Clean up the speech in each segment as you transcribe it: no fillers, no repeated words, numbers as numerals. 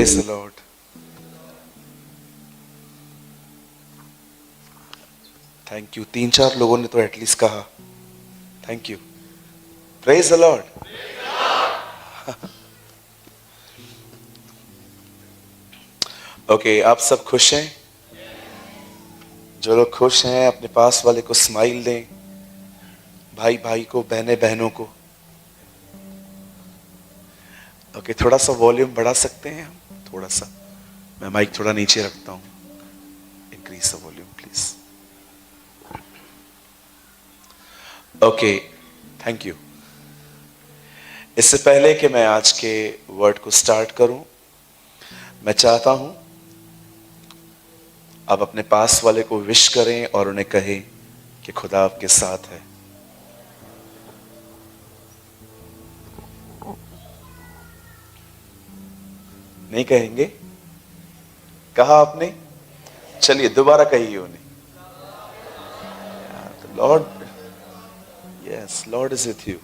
Praise the Lord. Thank you. 3-4 लोगों ने तो एटलीस्ट कहा thank you. Praise the Lord. Okay, आप सब खुश हैं? जो लोग खुश हैं अपने पास वाले को स्माइल दें, भाई भाई को, बहनें बहनों को। ओके, थोड़ा सा वॉल्यूम बढ़ा सकते हैं हम? थोड़ा सा, मैं माइक थोड़ा नीचे रखता हूं। Increase the volume please. Okay, thank you. इससे पहले कि मैं आज के वर्ड को स्टार्ट करूं, मैं चाहता हूं आप अपने पास वाले को विश करें और उन्हें कहें कि खुदा आपके साथ है। नहीं कहेंगे? कहा आपने? चलिए दोबारा कहिए उन्हें। Lord, yes, Lord is with you.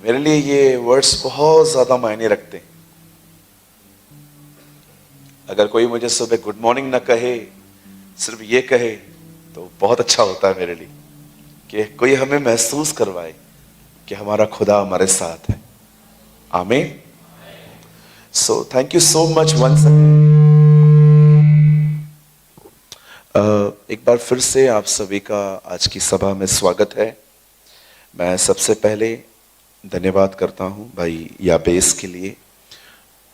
मेरे लिए ये वर्ड्स बहुत ज्यादा मायने रखते हैं। अगर कोई मुझे सुबह गुड मॉर्निंग ना कहे, सिर्फ ये कहे, तो बहुत अच्छा होता है मेरे लिए कि कोई हमें महसूस करवाए कि हमारा खुदा हमारे साथ है। आमीन। So thank you so much once. एक बार फिर से आप सभी का आज की सभा में स्वागत है। मैं सबसे पहले धन्यवाद करता हूं भाई याबेस के लिए,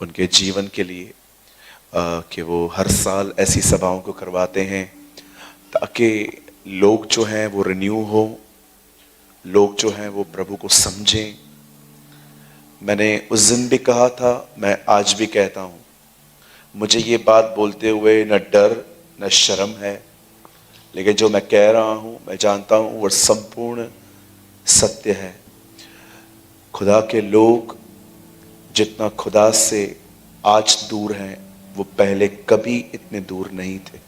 उनके जीवन के लिए, कि वो हर साल ऐसी सभाओं को करवाते हैं ताकि लोग जो हैं वो रिन्यू हो, लोग जो हैं वो प्रभु को समझें। मैंने उस दिन भी कहा था, मैं आज भी कहता हूं, मुझे ये बात बोलते हुए न डर न शर्म है, लेकिन जो मैं कह रहा हूं मैं जानता हूं वो संपूर्ण सत्य है। खुदा के लोग जितना खुदा से आज दूर हैं, वो पहले कभी इतने दूर नहीं थे।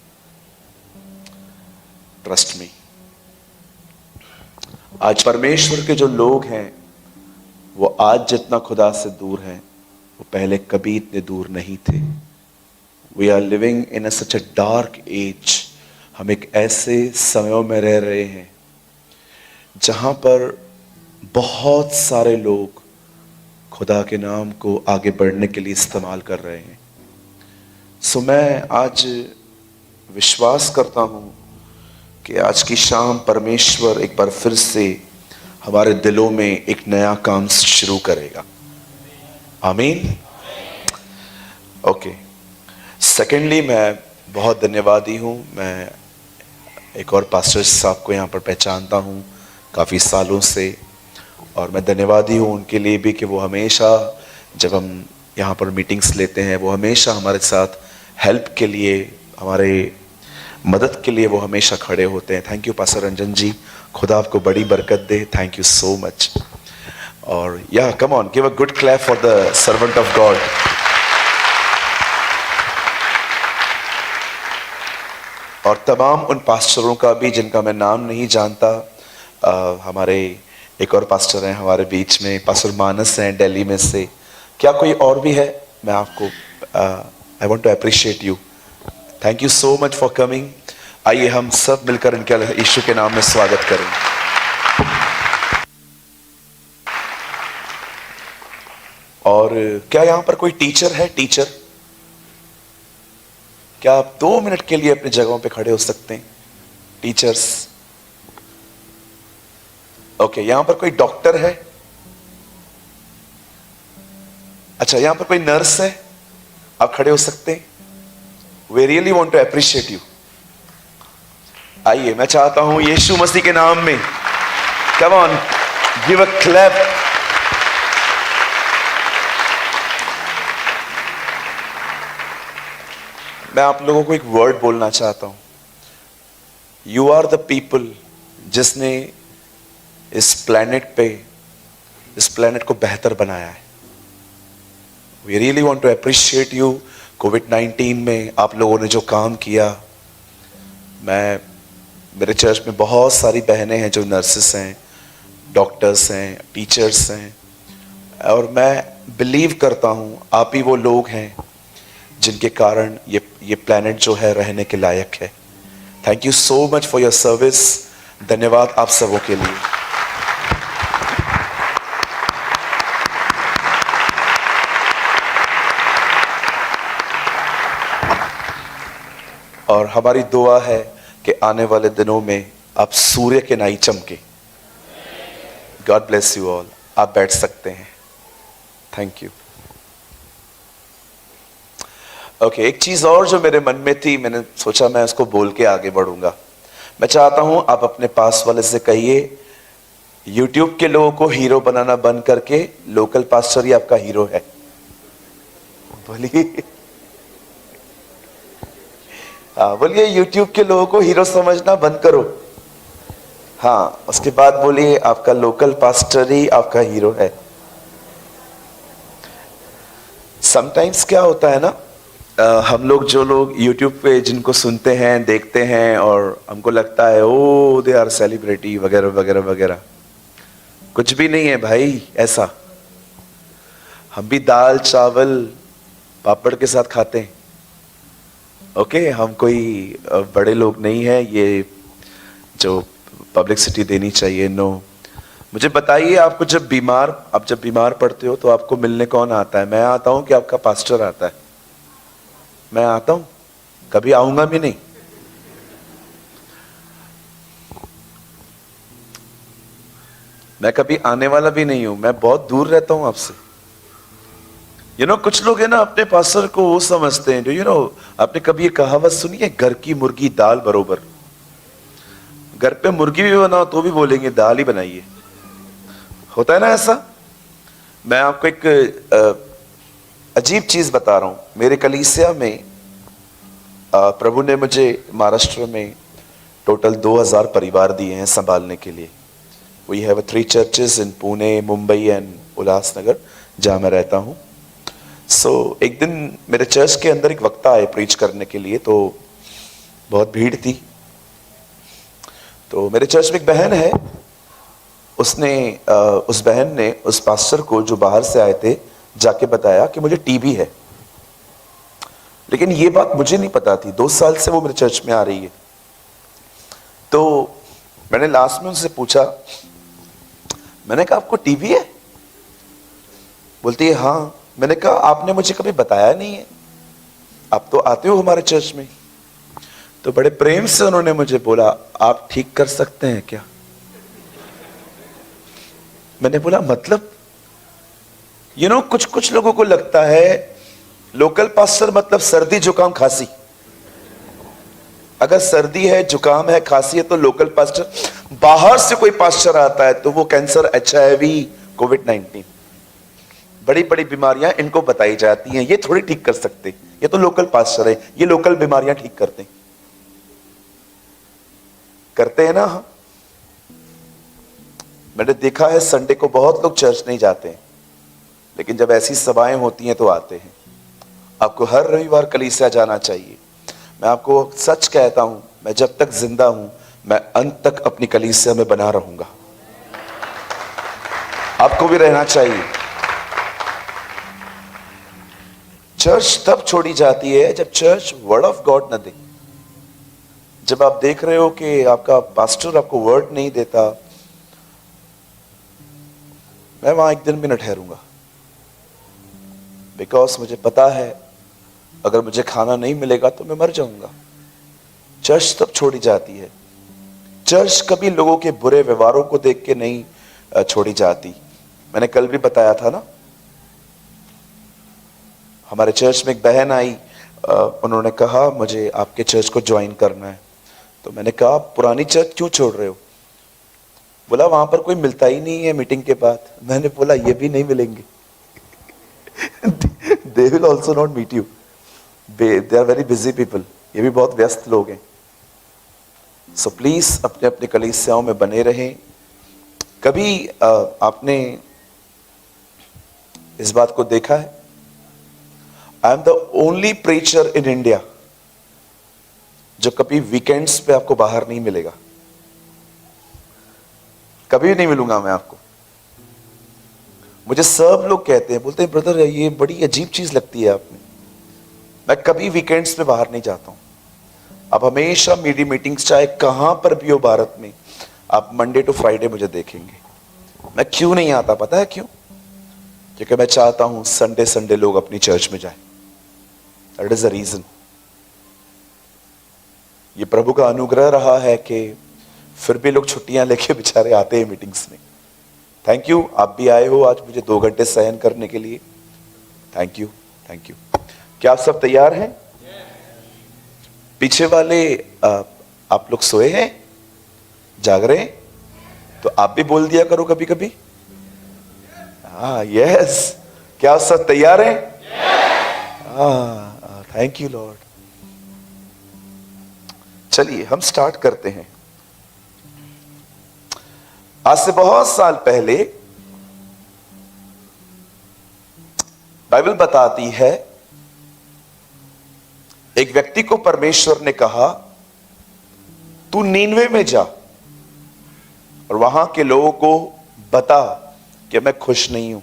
Trust me. आज परमेश्वर के जो लोग हैं वो आज जितना खुदा से दूर हैं, वो पहले कभी इतने दूर नहीं थे। We are living in such a dark age. हम एक ऐसे समयों में रह रहे हैं जहां पर बहुत सारे लोग खुदा के नाम को आगे बढ़ने के लिए इस्तेमाल कर रहे हैं। सो मैं आज विश्वास करता हूं कि आज की शाम परमेश्वर एक बार फिर से हमारे दिलों में एक नया काम शुरू करेगा। आमीन। ओके। सेकेंडली, मैं बहुत धन्यवादी हूं। मैं एक और पास्टर साहब को यहाँ पर पहचानता हूँ काफ़ी सालों से, और मैं धन्यवादी हूँ उनके लिए भी कि वो हमेशा जब हम यहाँ पर मीटिंग्स लेते हैं, वो हमेशा हमारे साथ हेल्प के लिए, हमारे मदद के लिए वो हमेशा खड़े होते हैं। Thank you pastor Ranjan ji, खुदा आपको बड़ी बरकत दे। Thank you so much. और या come on, give a good clap for the servant of God. और तमाम उन पास्टरों का भी जिनका मैं नाम नहीं जानता। हमारे एक और पास्टर हैं हमारे बीच में, पास्टर मानस हैं दिल्ली में से। क्या कोई और भी है? मैं आपको I want to appreciate you. Thank you so much for coming. आइए हम सब मिलकर इनके यीशु के नाम में स्वागत करें। और क्या यहां पर कोई टीचर है? टीचर, क्या आप 2 मिनट के लिए अपनी जगहों पे खड़े हो सकते हैं? टीचर्स। ओके, यहां पर कोई डॉक्टर है? अच्छा, यहां पर कोई नर्स है? आप खड़े हो सकते हैं। We really want to appreciate you. आइए, मैं चाहता हूं यीशु मसीह के नाम में, come on, give a clap. मैं आप लोगों को एक वर्ड बोलना चाहता हूं। यू आर द पीपल जिसने इस प्लेनेट को बेहतर बनाया है। We really want to appreciate you. कोविड-19 में आप लोगों ने जो काम किया, मेरे चर्च में बहुत सारी बहनें हैं जो नर्सेस हैं, डॉक्टर्स हैं, टीचर्स हैं, और मैं बिलीव करता हूं आप ही वो लोग हैं जिनके कारण ये प्लेनेट जो है रहने के लायक है। Thank you so much for your service. धन्यवाद आप सबों के लिए। और हमारी दुआ है कि आने वाले दिनों में आप सूर्य के नाई चमके। God bless you all. आप बैठ सकते हैं। Thank you. ओके, एक चीज और जो मेरे मन में थी, मैंने सोचा मैं उसको बोल के आगे बढ़ूंगा। मैं चाहता हूं आप अपने पास वाले से कहिए, YouTube के लोगों को हीरो बनाना बंद करके लोकल पास्टर ही आपका हीरो है। बोलिए, बोलिए YouTube के लोगों को हीरो समझना बंद करो। हाँ, उसके बाद बोलिए आपका लोकल पास्टर ही आपका हीरो है। समटाइम्स क्या होता है ना, हम लोग जो लोग YouTube पे जिनको सुनते हैं, देखते हैं, और हमको लगता है ओ दे आर सेलिब्रिटी वगैरह वगैरह वगैरह। कुछ भी नहीं है भाई ऐसा। हम भी दाल चावल पापड़ के साथ खाते हैं। ओके, हम कोई बड़े लोग नहीं है ये जो पब्लिसिटी देनी चाहिए। नो, मुझे बताइए, आपको जब बीमार पड़ते हो तो आपको मिलने कौन आता है? मैं आता हूं कि आपका पास्टर आता है? मैं आता हूं, कभी आऊंगा भी नहीं। मैं कभी आने वाला भी नहीं हूं, मैं बहुत दूर रहता हूं आपसे। कुछ लोग है ना अपने पास्टर को वो समझते हैं जो आपने कभी ये कहावत सुनी है, घर की मुर्गी दाल बरोबर। घर पे मुर्गी भी बनाओ तो भी बोलेंगे दाल ही बनाइए। होता है ना ऐसा। मैं आपको एक अजीब चीज बता रहा हूं। मेरे कलीसिया में प्रभु ने मुझे महाराष्ट्र में टोटल 2000 परिवार दिए हैं संभालने के लिए। We have 3 churches in Pune, Mumbai and Ulhasnagar, जहां मैं रहता हूं। एक दिन मेरे चर्च के अंदर एक वक्ता आए प्रीच करने के लिए, तो बहुत भीड़ थी। तो मेरे चर्च में एक बहन है, उस बहन ने उस पास्टर को जो बाहर से आए थे जाके बताया कि मुझे टीबी है। लेकिन ये बात मुझे नहीं पता थी। 2 साल से वो मेरे चर्च में आ रही है। तो मैंने लास्ट में उनसे पूछा, मैंने कहा आपको टीबी है? बोलती है हाँ। मैंने कहा आपने मुझे कभी बताया नहीं है, आप तो आते हो हमारे चर्च में। तो बड़े प्रेम से उन्होंने मुझे बोला, आप ठीक कर सकते हैं क्या? मैंने बोला मतलब? कुछ कुछ लोगों को लगता है लोकल पास्टर मतलब सर्दी जुकाम खांसी। अगर सर्दी है, जुकाम है, खांसी है तो लोकल पास्टर। बाहर से कोई पास्टर आता है तो वो कैंसर, HIV, कोविड-19, बड़ी बड़ी बीमारियां इनको बताई जाती हैं, ये थोड़ी ठीक कर सकते। ये तो लोकल पास्टर है, ये लोकल बीमारियां ठीक करते हैं ना। मैंने देखा है संडे को बहुत लोग चर्च नहीं जाते हैं, लेकिन जब ऐसी सभाएं होती हैं तो आते हैं। आपको हर रविवार कलीसिया जाना चाहिए। मैं आपको सच कहता हूं, मैं जब तक जिंदा हूं मैं अंत तक अपनी कलीसिया में बना रहूंगा। आपको भी रहना चाहिए। चर्च तब छोड़ी जाती है जब चर्च वर्ड ऑफ गॉड न दे। जब आप देख रहे हो कि आपका पास्टर आपको वर्ड नहीं देता, मैं वहां एक दिन भी न ठहरूंगा। बिकॉज मुझे पता है अगर मुझे खाना नहीं मिलेगा तो मैं मर जाऊंगा। चर्च तब छोड़ी जाती है। चर्च कभी लोगों के बुरे व्यवहारों को देख के नहीं छोड़ी जाती। मैंने कल भी बताया था ना, हमारे चर्च में एक बहन आई, उन्होंने कहा मुझे आपके चर्च को ज्वाइन करना है। तो मैंने कहा पुरानी चर्च क्यों छोड़ रहे हो? बोला वहां पर कोई मिलता ही नहीं है मीटिंग के बाद। मैंने बोला ये भी नहीं मिलेंगे। They will also not meet you. They are very busy people. ये भी बहुत व्यस्त लोग हैं। So please अपने अपने कलीसियाओं में बने रहें। कभी आपने इस बात को देखा है? I am the only preacher in India जो कभी वीकेंड्स पे आपको बाहर नहीं मिलेगा। कभी नहीं मिलूंगा मैं आपको। मुझे सब लोग कहते हैं, बोलते हैं ब्रदर ये बड़ी अजीब चीज लगती है आप में, मैं कभी वीकेंड्स में बाहर नहीं जाता हूं। आप हमेशा मेरी मीटिंग्स चाहे कहां पर भी हो भारत में, आप मंडे टू फ्राइडे मुझे देखेंगे। मैं क्यों नहीं आता पता है क्यों? क्योंकि मैं चाहता हूं संडे संडे लोग अपनी चर्च में जाएं। That is the reason. ये प्रभु का अनुग्रह रहा है कि फिर भी लोग छुट्टियां लेके बेचारे आते हैं मीटिंग्स में। थैंक यू, आप भी आए हो आज मुझे 2 घंटे सहन करने के लिए। Thank you, thank you. क्या आप सब तैयार हैं? पीछे वाले आप लोग सोए हैं, जाग रहे हैं? तो आप भी बोल दिया करो कभी कभी। हाँ, यस। क्या आप सब तैयार हैं? Thank you Lord. चलिए हम स्टार्ट करते हैं। आज से बहुत साल पहले बाइबल बताती है एक व्यक्ति को परमेश्वर ने कहा तू नीनवे में जा और वहां के लोगों को बता कि मैं खुश नहीं हूं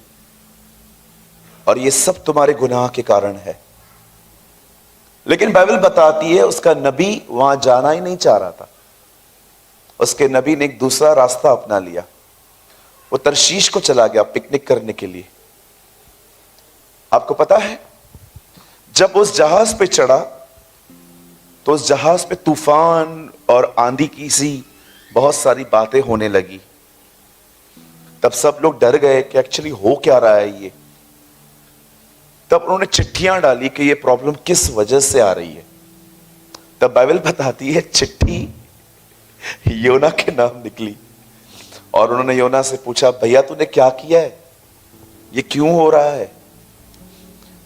और ये सब तुम्हारे गुनाह के कारण है। लेकिन बाइबल बताती है उसका नबी वहां जाना ही नहीं चाह रहा था। उसके नबी ने एक दूसरा रास्ता अपना लिया। वो तरशीश को चला गया पिकनिक करने के लिए। आपको पता है जब उस जहाज पे चढ़ा तो उस जहाज पे तूफान और आंधी की सी बहुत सारी बातें होने लगी। तब सब लोग डर गए कि एक्चुअली हो क्या रहा है ये। तब उन्होंने चिट्ठियां डाली कि ये प्रॉब्लम किस वजह से आ रही है। तब बाइबल बताती है चिट्ठी योना के नाम निकली और उन्होंने योना से पूछा भैया तूने क्या किया है, ये क्यों हो रहा है?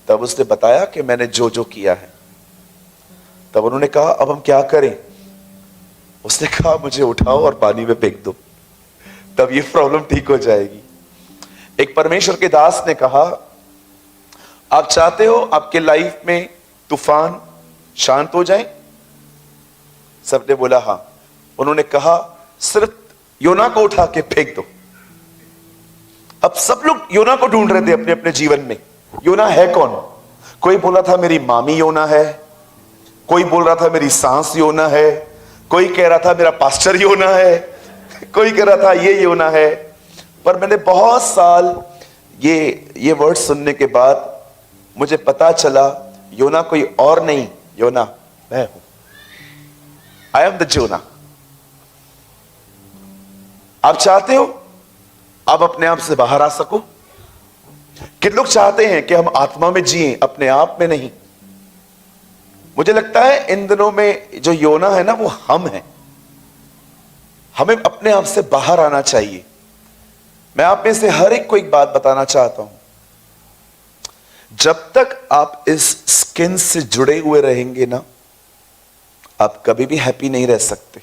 तब उसने बताया कि मैंने जो जो किया है। तब उन्होंने कहा अब हम क्या करें? उसने कहा मुझे उठाओ और पानी में फेंक दो, तब ये प्रॉब्लम ठीक हो जाएगी। एक परमेश्वर के दास ने कहा आप चाहते हो आपके लाइफ में तूफान शांत हो जाए? सबने बोला हाँ। उन्होंने कहा सिर्फ योना को उठा के फेंक दो। अब सब लोग योना को ढूंढ रहे थे अपने अपने जीवन में। योना है कौन? कोई बोला था मेरी मामी योना है, कोई बोल रहा था मेरी सास योना है, कोई कह रहा था मेरा पास्टर योना है, कोई कह रहा था ये योना है। पर मैंने बहुत साल ये वर्ड सुनने के बाद मुझे पता चला योना कोई और नहीं, योना मैं हूं। I am the Jonah. आप चाहते हो आप अपने आप से बाहर आ सको? कितने लोग चाहते हैं कि हम आत्मा में जिए, अपने आप में नहीं? मुझे लगता है इन दिनों में जो योना है ना वो हम हैं। हमें अपने आप से बाहर आना चाहिए। मैं आप में से हर एक को एक बात बताना चाहता हूं, जब तक आप इस स्किन से जुड़े हुए रहेंगे ना आप कभी भी हैप्पी नहीं रह सकते।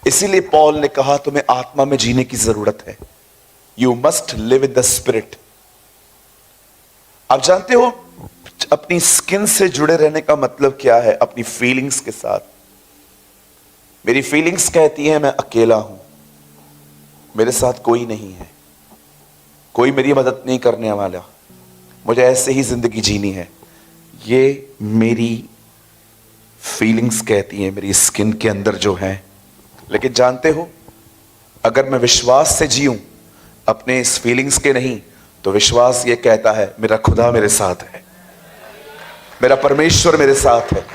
इसीलिए पॉल ने कहा तुम्हें आत्मा में जीने की जरूरत है। You must live in the spirit. आप जानते हो अपनी स्किन से जुड़े रहने का मतलब क्या है? अपनी फीलिंग्स के साथ। मेरी फीलिंग्स कहती है मैं अकेला हूं, मेरे साथ कोई नहीं है, कोई मेरी मदद नहीं करने वाला, मुझे ऐसे ही जिंदगी जीनी है। ये मेरी फीलिंग्स कहती हैं, मेरी स्किन के अंदर जो है। लेकिन जानते हो अगर मैं विश्वास से जीऊं अपने इस फीलिंग्स के नहीं, तो विश्वास ये कहता है मेरा खुदा मेरे साथ है, मेरा परमेश्वर मेरे साथ है।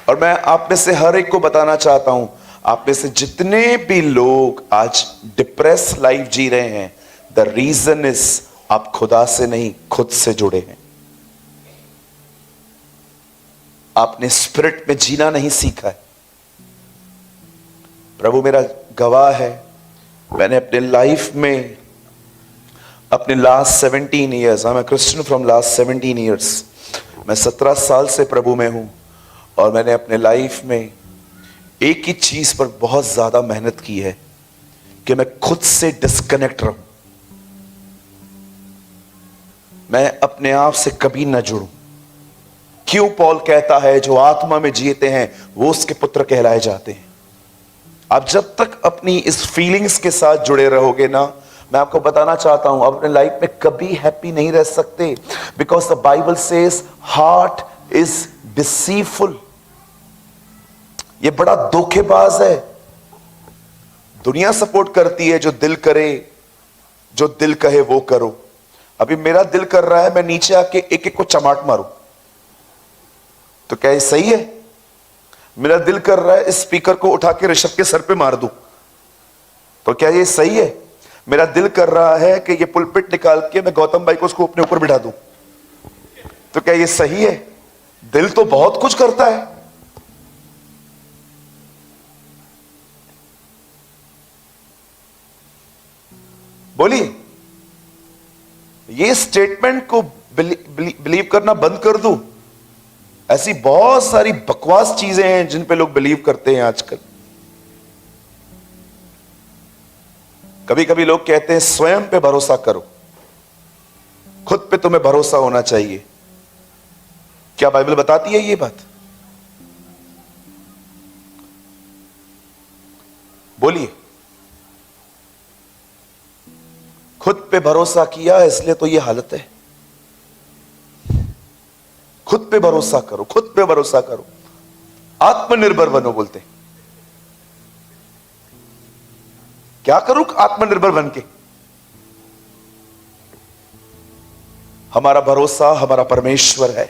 और मैं आप में से हर एक को बताना चाहता हूं, आप में से जितने भी लोग आज डिप्रेस लाइफ जी रहे हैं, द रीजन इज आप खुदा से नहीं खुद से जुड़े हैं। आपने स्पिरिट में जीना नहीं सीखा है। प्रभु मेरा गवाह है, मैंने अपने लाइफ में अपने last 17 years, I am a Christian from last 17 years, मैं 17 साल से प्रभु में हूं और मैंने अपने लाइफ में एक ही चीज पर बहुत ज्यादा मेहनत की है कि मैं खुद से डिस्कनेक्ट रहूं, मैं अपने आप से कभी ना जुड़ूं। क्यों पॉल कहता है जो आत्मा में जीते हैं वो उसके पुत्र कहलाए जाते हैं। आप जब तक अपनी इस फीलिंग्स के साथ जुड़े रहोगे ना, मैं आपको बताना चाहता हूं, आप अपने लाइफ में कभी हैप्पी नहीं रह सकते, because the Bible says heart is deceitful. ये बड़ा धोखेबाज है। दुनिया सपोर्ट करती है जो दिल करे, जो दिल कहे वो करो। अभी मेरा दिल कर रहा है मैं नीचे आके एक एक को चमाट मारूं, तो क्या ये सही है? मेरा दिल कर रहा है इस स्पीकर को उठा के ऋषभ के सर पे मार दूं, तो क्या ये सही है? मेरा दिल कर रहा है कि ये पुलपिट निकाल के मैं गौतम भाई को उसको अपने ऊपर बिठा दूं, तो क्या ये सही है? दिल तो बहुत कुछ करता है। बोलिए, ये स्टेटमेंट को बिलीव करना बंद कर दूं? ऐसी बहुत सारी बकवास चीजें हैं जिन पे लोग बिलीव करते हैं आजकल। कभी कभी लोग कहते हैं स्वयं पे भरोसा करो, खुद पे तुम्हें भरोसा होना चाहिए। क्या बाइबल बताती है ये बात? बोलिए। खुद पे भरोसा किया इसलिए तो ये हालत है। खुद पे भरोसा करो, खुद पे भरोसा करो, आत्मनिर्भर बनो बोलते। क्या करूं आत्मनिर्भर बन के? हमारा भरोसा हमारा परमेश्वर है,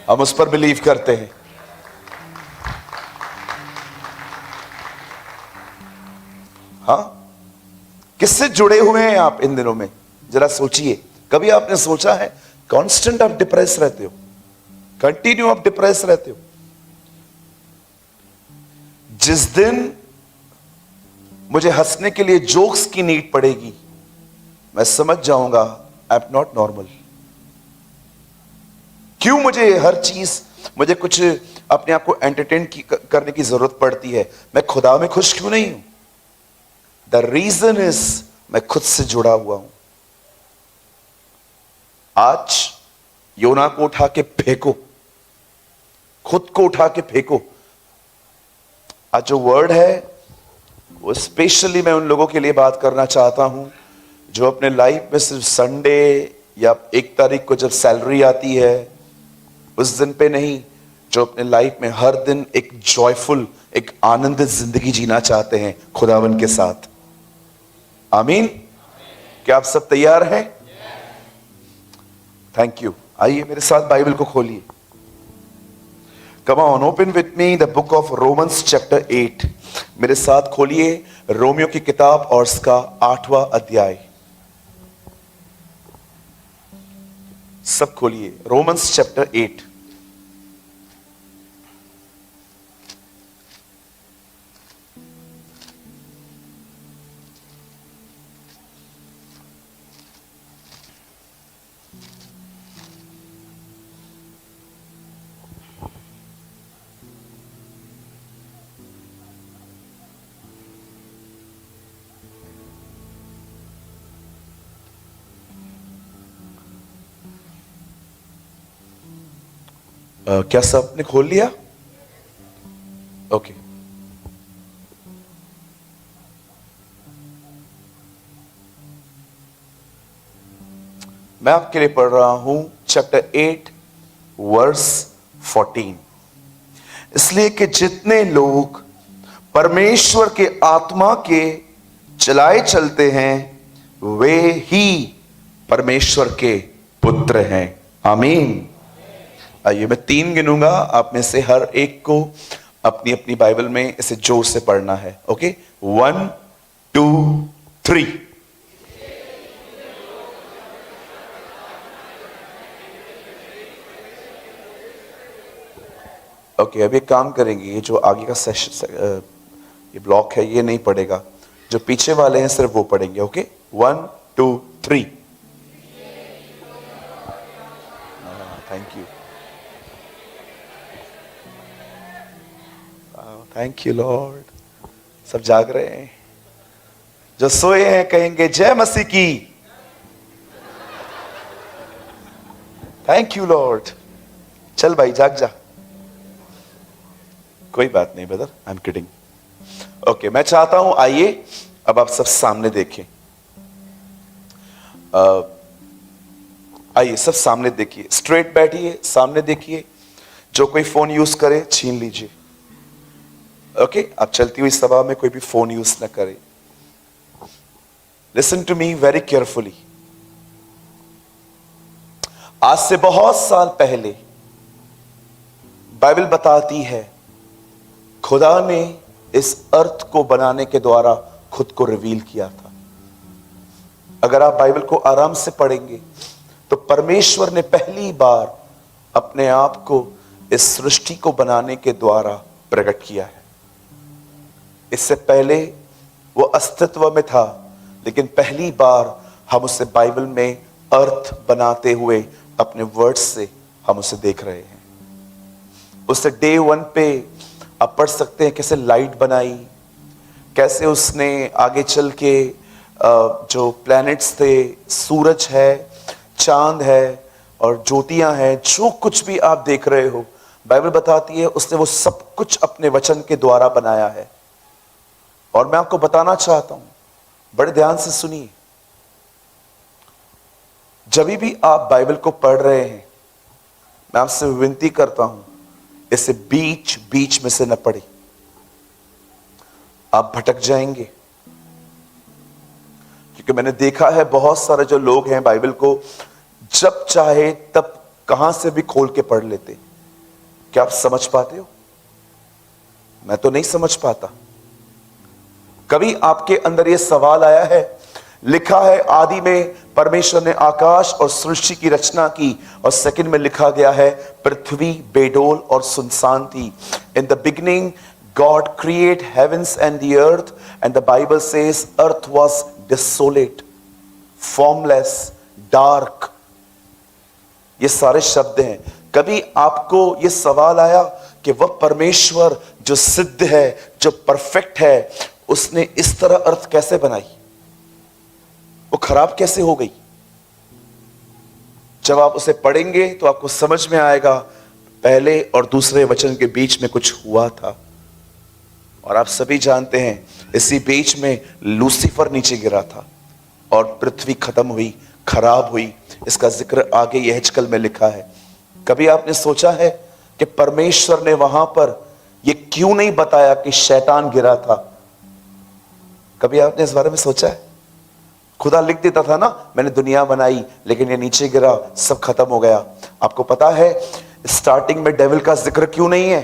हम उस पर बिलीव करते हैं। हां, किससे जुड़े हुए हैं आप इन दिनों में? जरा सोचिए। कभी आपने सोचा है कांस्टेंट आप डिप्रेस रहते हो, कंटिन्यू आप डिप्रेस रहते हो? जिस दिन मुझे हंसने के लिए जोक्स की नीड पड़ेगी, मैं समझ जाऊंगा आई एम नॉट नॉर्मल। क्यों मुझे हर चीज, मुझे कुछ अपने आप को एंटरटेन करने की जरूरत पड़ती है? मैं खुदा में खुश क्यों नहीं हूं? द रीजन इज मैं खुद से जुड़ा हुआ हूं। आज योना को उठा के फेंको, खुद को उठा के फेंको। आज जो वर्ड है वो स्पेशली मैं उन लोगों के लिए बात करना चाहता हूं जो अपने लाइफ में सिर्फ संडे या 1 तारीख को जब सैलरी आती है उस दिन पे नहीं, जो अपने लाइफ में हर दिन एक जॉयफुल, एक आनंदित जिंदगी जीना चाहते हैं खुदावन के साथ। आमीन। क्या आप सब तैयार हैं? Thank you. आइए मेरे साथ बाइबल को खोलिए। Come on, open with me the book of Romans chapter 8। मेरे साथ खोलिए रोमियो की किताब और इसका 8वां अध्याय। सब खोलिए रोमन्स चैप्टर 8। क्या सबने खोल लिया? ओके। मैं आपके लिए पढ़ रहा हूं चैप्टर 8 वर्स 14। इसलिए कि जितने लोग परमेश्वर के आत्मा के चलाए चलते हैं वे ही परमेश्वर के पुत्र हैं। आमीन। आइए मैं 3 गिनूंगा, आप में से हर एक को अपनी अपनी बाइबल में इसे जोर से पढ़ना है। ओके, 1 2 3। ओके, अब एक काम करेंगे, ये जो आगे का सेशन, ये ब्लॉक है, ये नहीं पढ़ेगा, जो पीछे वाले हैं सिर्फ वो पढ़ेंगे। Okay, 1 2 3। Thank you, thank you Lord. सब जाग रहे हैं, जो सोए हैं कहेंगे जय मसीह की। Thank you Lord. चल भाई जाग जा। कोई बात नहीं brother, I am kidding. Okay, मैं चाहता हूं आइए अब आप सब सामने देखें। आइए सब सामने देखिए, स्ट्रेट बैठिए, सामने देखिए। जो कोई फोन यूज करे छीन लीजिए। ओके, आप चलती हुई सभा में कोई भी फोन यूज ना करे। Listen to me very carefully. आज से बहुत साल पहले बाइबल बताती है खुदा ने इस अर्थ को बनाने के द्वारा खुद को रिवील किया था। अगर आप बाइबल को आराम से पढ़ेंगे तो परमेश्वर ने पहली बार अपने आप को इस सृष्टि को बनाने के द्वारा प्रकट किया है। इससे पहले वो अस्तित्व में था, लेकिन पहली बार हम उसे बाइबल में अर्थ बनाते हुए अपने वर्ड्स से हम उसे देख रहे हैं। उससे डे 1 पे आप पढ़ सकते हैं कैसे लाइट बनाई, कैसे उसने आगे चल के जो प्लैनेट्स थे, सूरज है, चांद है और ज्योतियां हैं, जो कुछ भी आप देख रहे हो, बाइबल बताती है उसने वो सब कुछ अपने वचन के द्वारा बनाया है। और मैं आपको बताना चाहता हूं, बड़े ध्यान से सुनिए, जब भी आप बाइबल को पढ़ रहे हैं, मैं आपसे विनती करता हूं इसे बीच बीच में से न पढ़े, आप भटक जाएंगे। क्योंकि मैंने देखा है बहुत सारे जो लोग हैं बाइबल को जब चाहे तब कहां से भी खोल के पढ़ लेते। क्या आप समझ पाते हो? मैं तो नहीं समझ पाता। कभी आपके अंदर यह सवाल आया है, लिखा है आदि में परमेश्वर ने आकाश और सृष्टि की रचना की, और सेकंड में लिखा गया है पृथ्वी बेडोल और सुनसान थी। In the beginning God created heavens and the earth, and the Bible says earth was desolate, formless, dark. ये सारे शब्द हैं। कभी आपको ये सवाल आया कि वह परमेश्वर जो सिद्ध है, जो परफेक्ट है, उसने इस तरह अर्थ कैसे बनाई? वो खराब कैसे हो गई? जब आप उसे पढ़ेंगे तो आपको समझ में आएगा पहले और दूसरे वचन के बीच में कुछ हुआ था। और आप सभी जानते हैं इसी बीच में लूसीफर नीचे गिरा था और पृथ्वी खत्म हुई, खराब हुई। इसका जिक्र आगे यहेजकल में लिखा है। कभी आपने सोचा है कि परमेश्वर ने वहां पर यह क्यों नहीं बताया कि शैतान गिरा था? कभी आपने इस बारे में सोचा है? खुदा लिख देता था ना, मैंने दुनिया बनाई लेकिन ये नीचे गिरा, सब खत्म हो गया। आपको पता है स्टार्टिंग में डेविल का जिक्र क्यों नहीं है?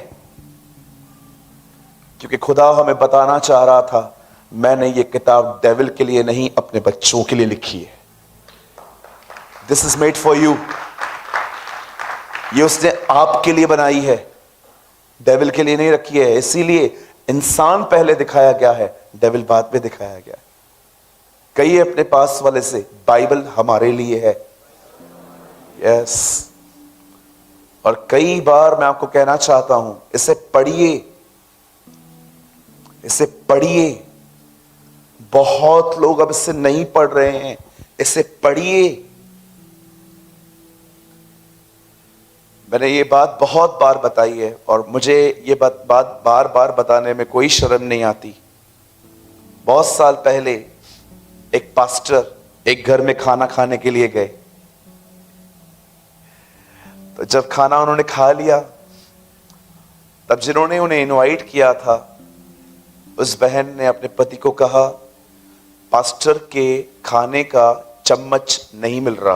क्योंकि खुदा हमें बताना चाह रहा था, मैंने ये किताब डेविल के लिए नहीं, अपने बच्चों के लिए लिखी है। This is made for you. ये उसने आपके लिए बनाई है, डेविल के लिए नहीं रखी है। इसीलिए इंसान पहले दिखाया गया है, डेविल बाद में दिखाया गया है। कहिए अपने पास वाले से, बाइबल हमारे लिए है। यस। और कई बार मैं आपको कहना चाहता हूं, इसे पढ़िए, इसे पढ़िए। बहुत लोग अब इसे नहीं पढ़ रहे हैं, इसे पढ़िए। मैंने ये बात बहुत बार बताई है और मुझे ये बात बार बार बताने में कोई शर्म नहीं आती। बहुत साल पहले एक पास्टर एक घर में खाना खाने के लिए गए। तो जब खाना उन्होंने खा लिया, तब जिन्होंने उन्हें इनवाइट किया था उस बहन ने अपने पति को कहा, पास्टर के खाने का चम्मच नहीं मिल रहा।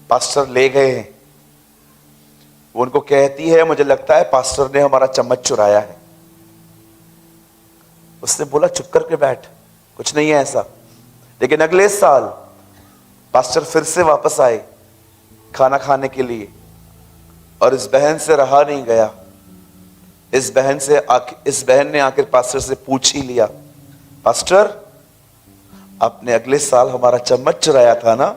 पास्टर ले गए हैं। वो उनको कहती है, मुझे लगता है पास्टर ने हमारा चम्मच चुराया है। उसने बोला, चुप करके बैठ, कुछ नहीं है ऐसा। लेकिन अगले साल पास्टर फिर से वापस आए खाना खाने के लिए, और इस बहन से रहा नहीं गया। इस बहन ने आकर पास्टर से पूछ ही लिया, पास्टर आपने अगले साल हमारा चम्मच चुराया था ना?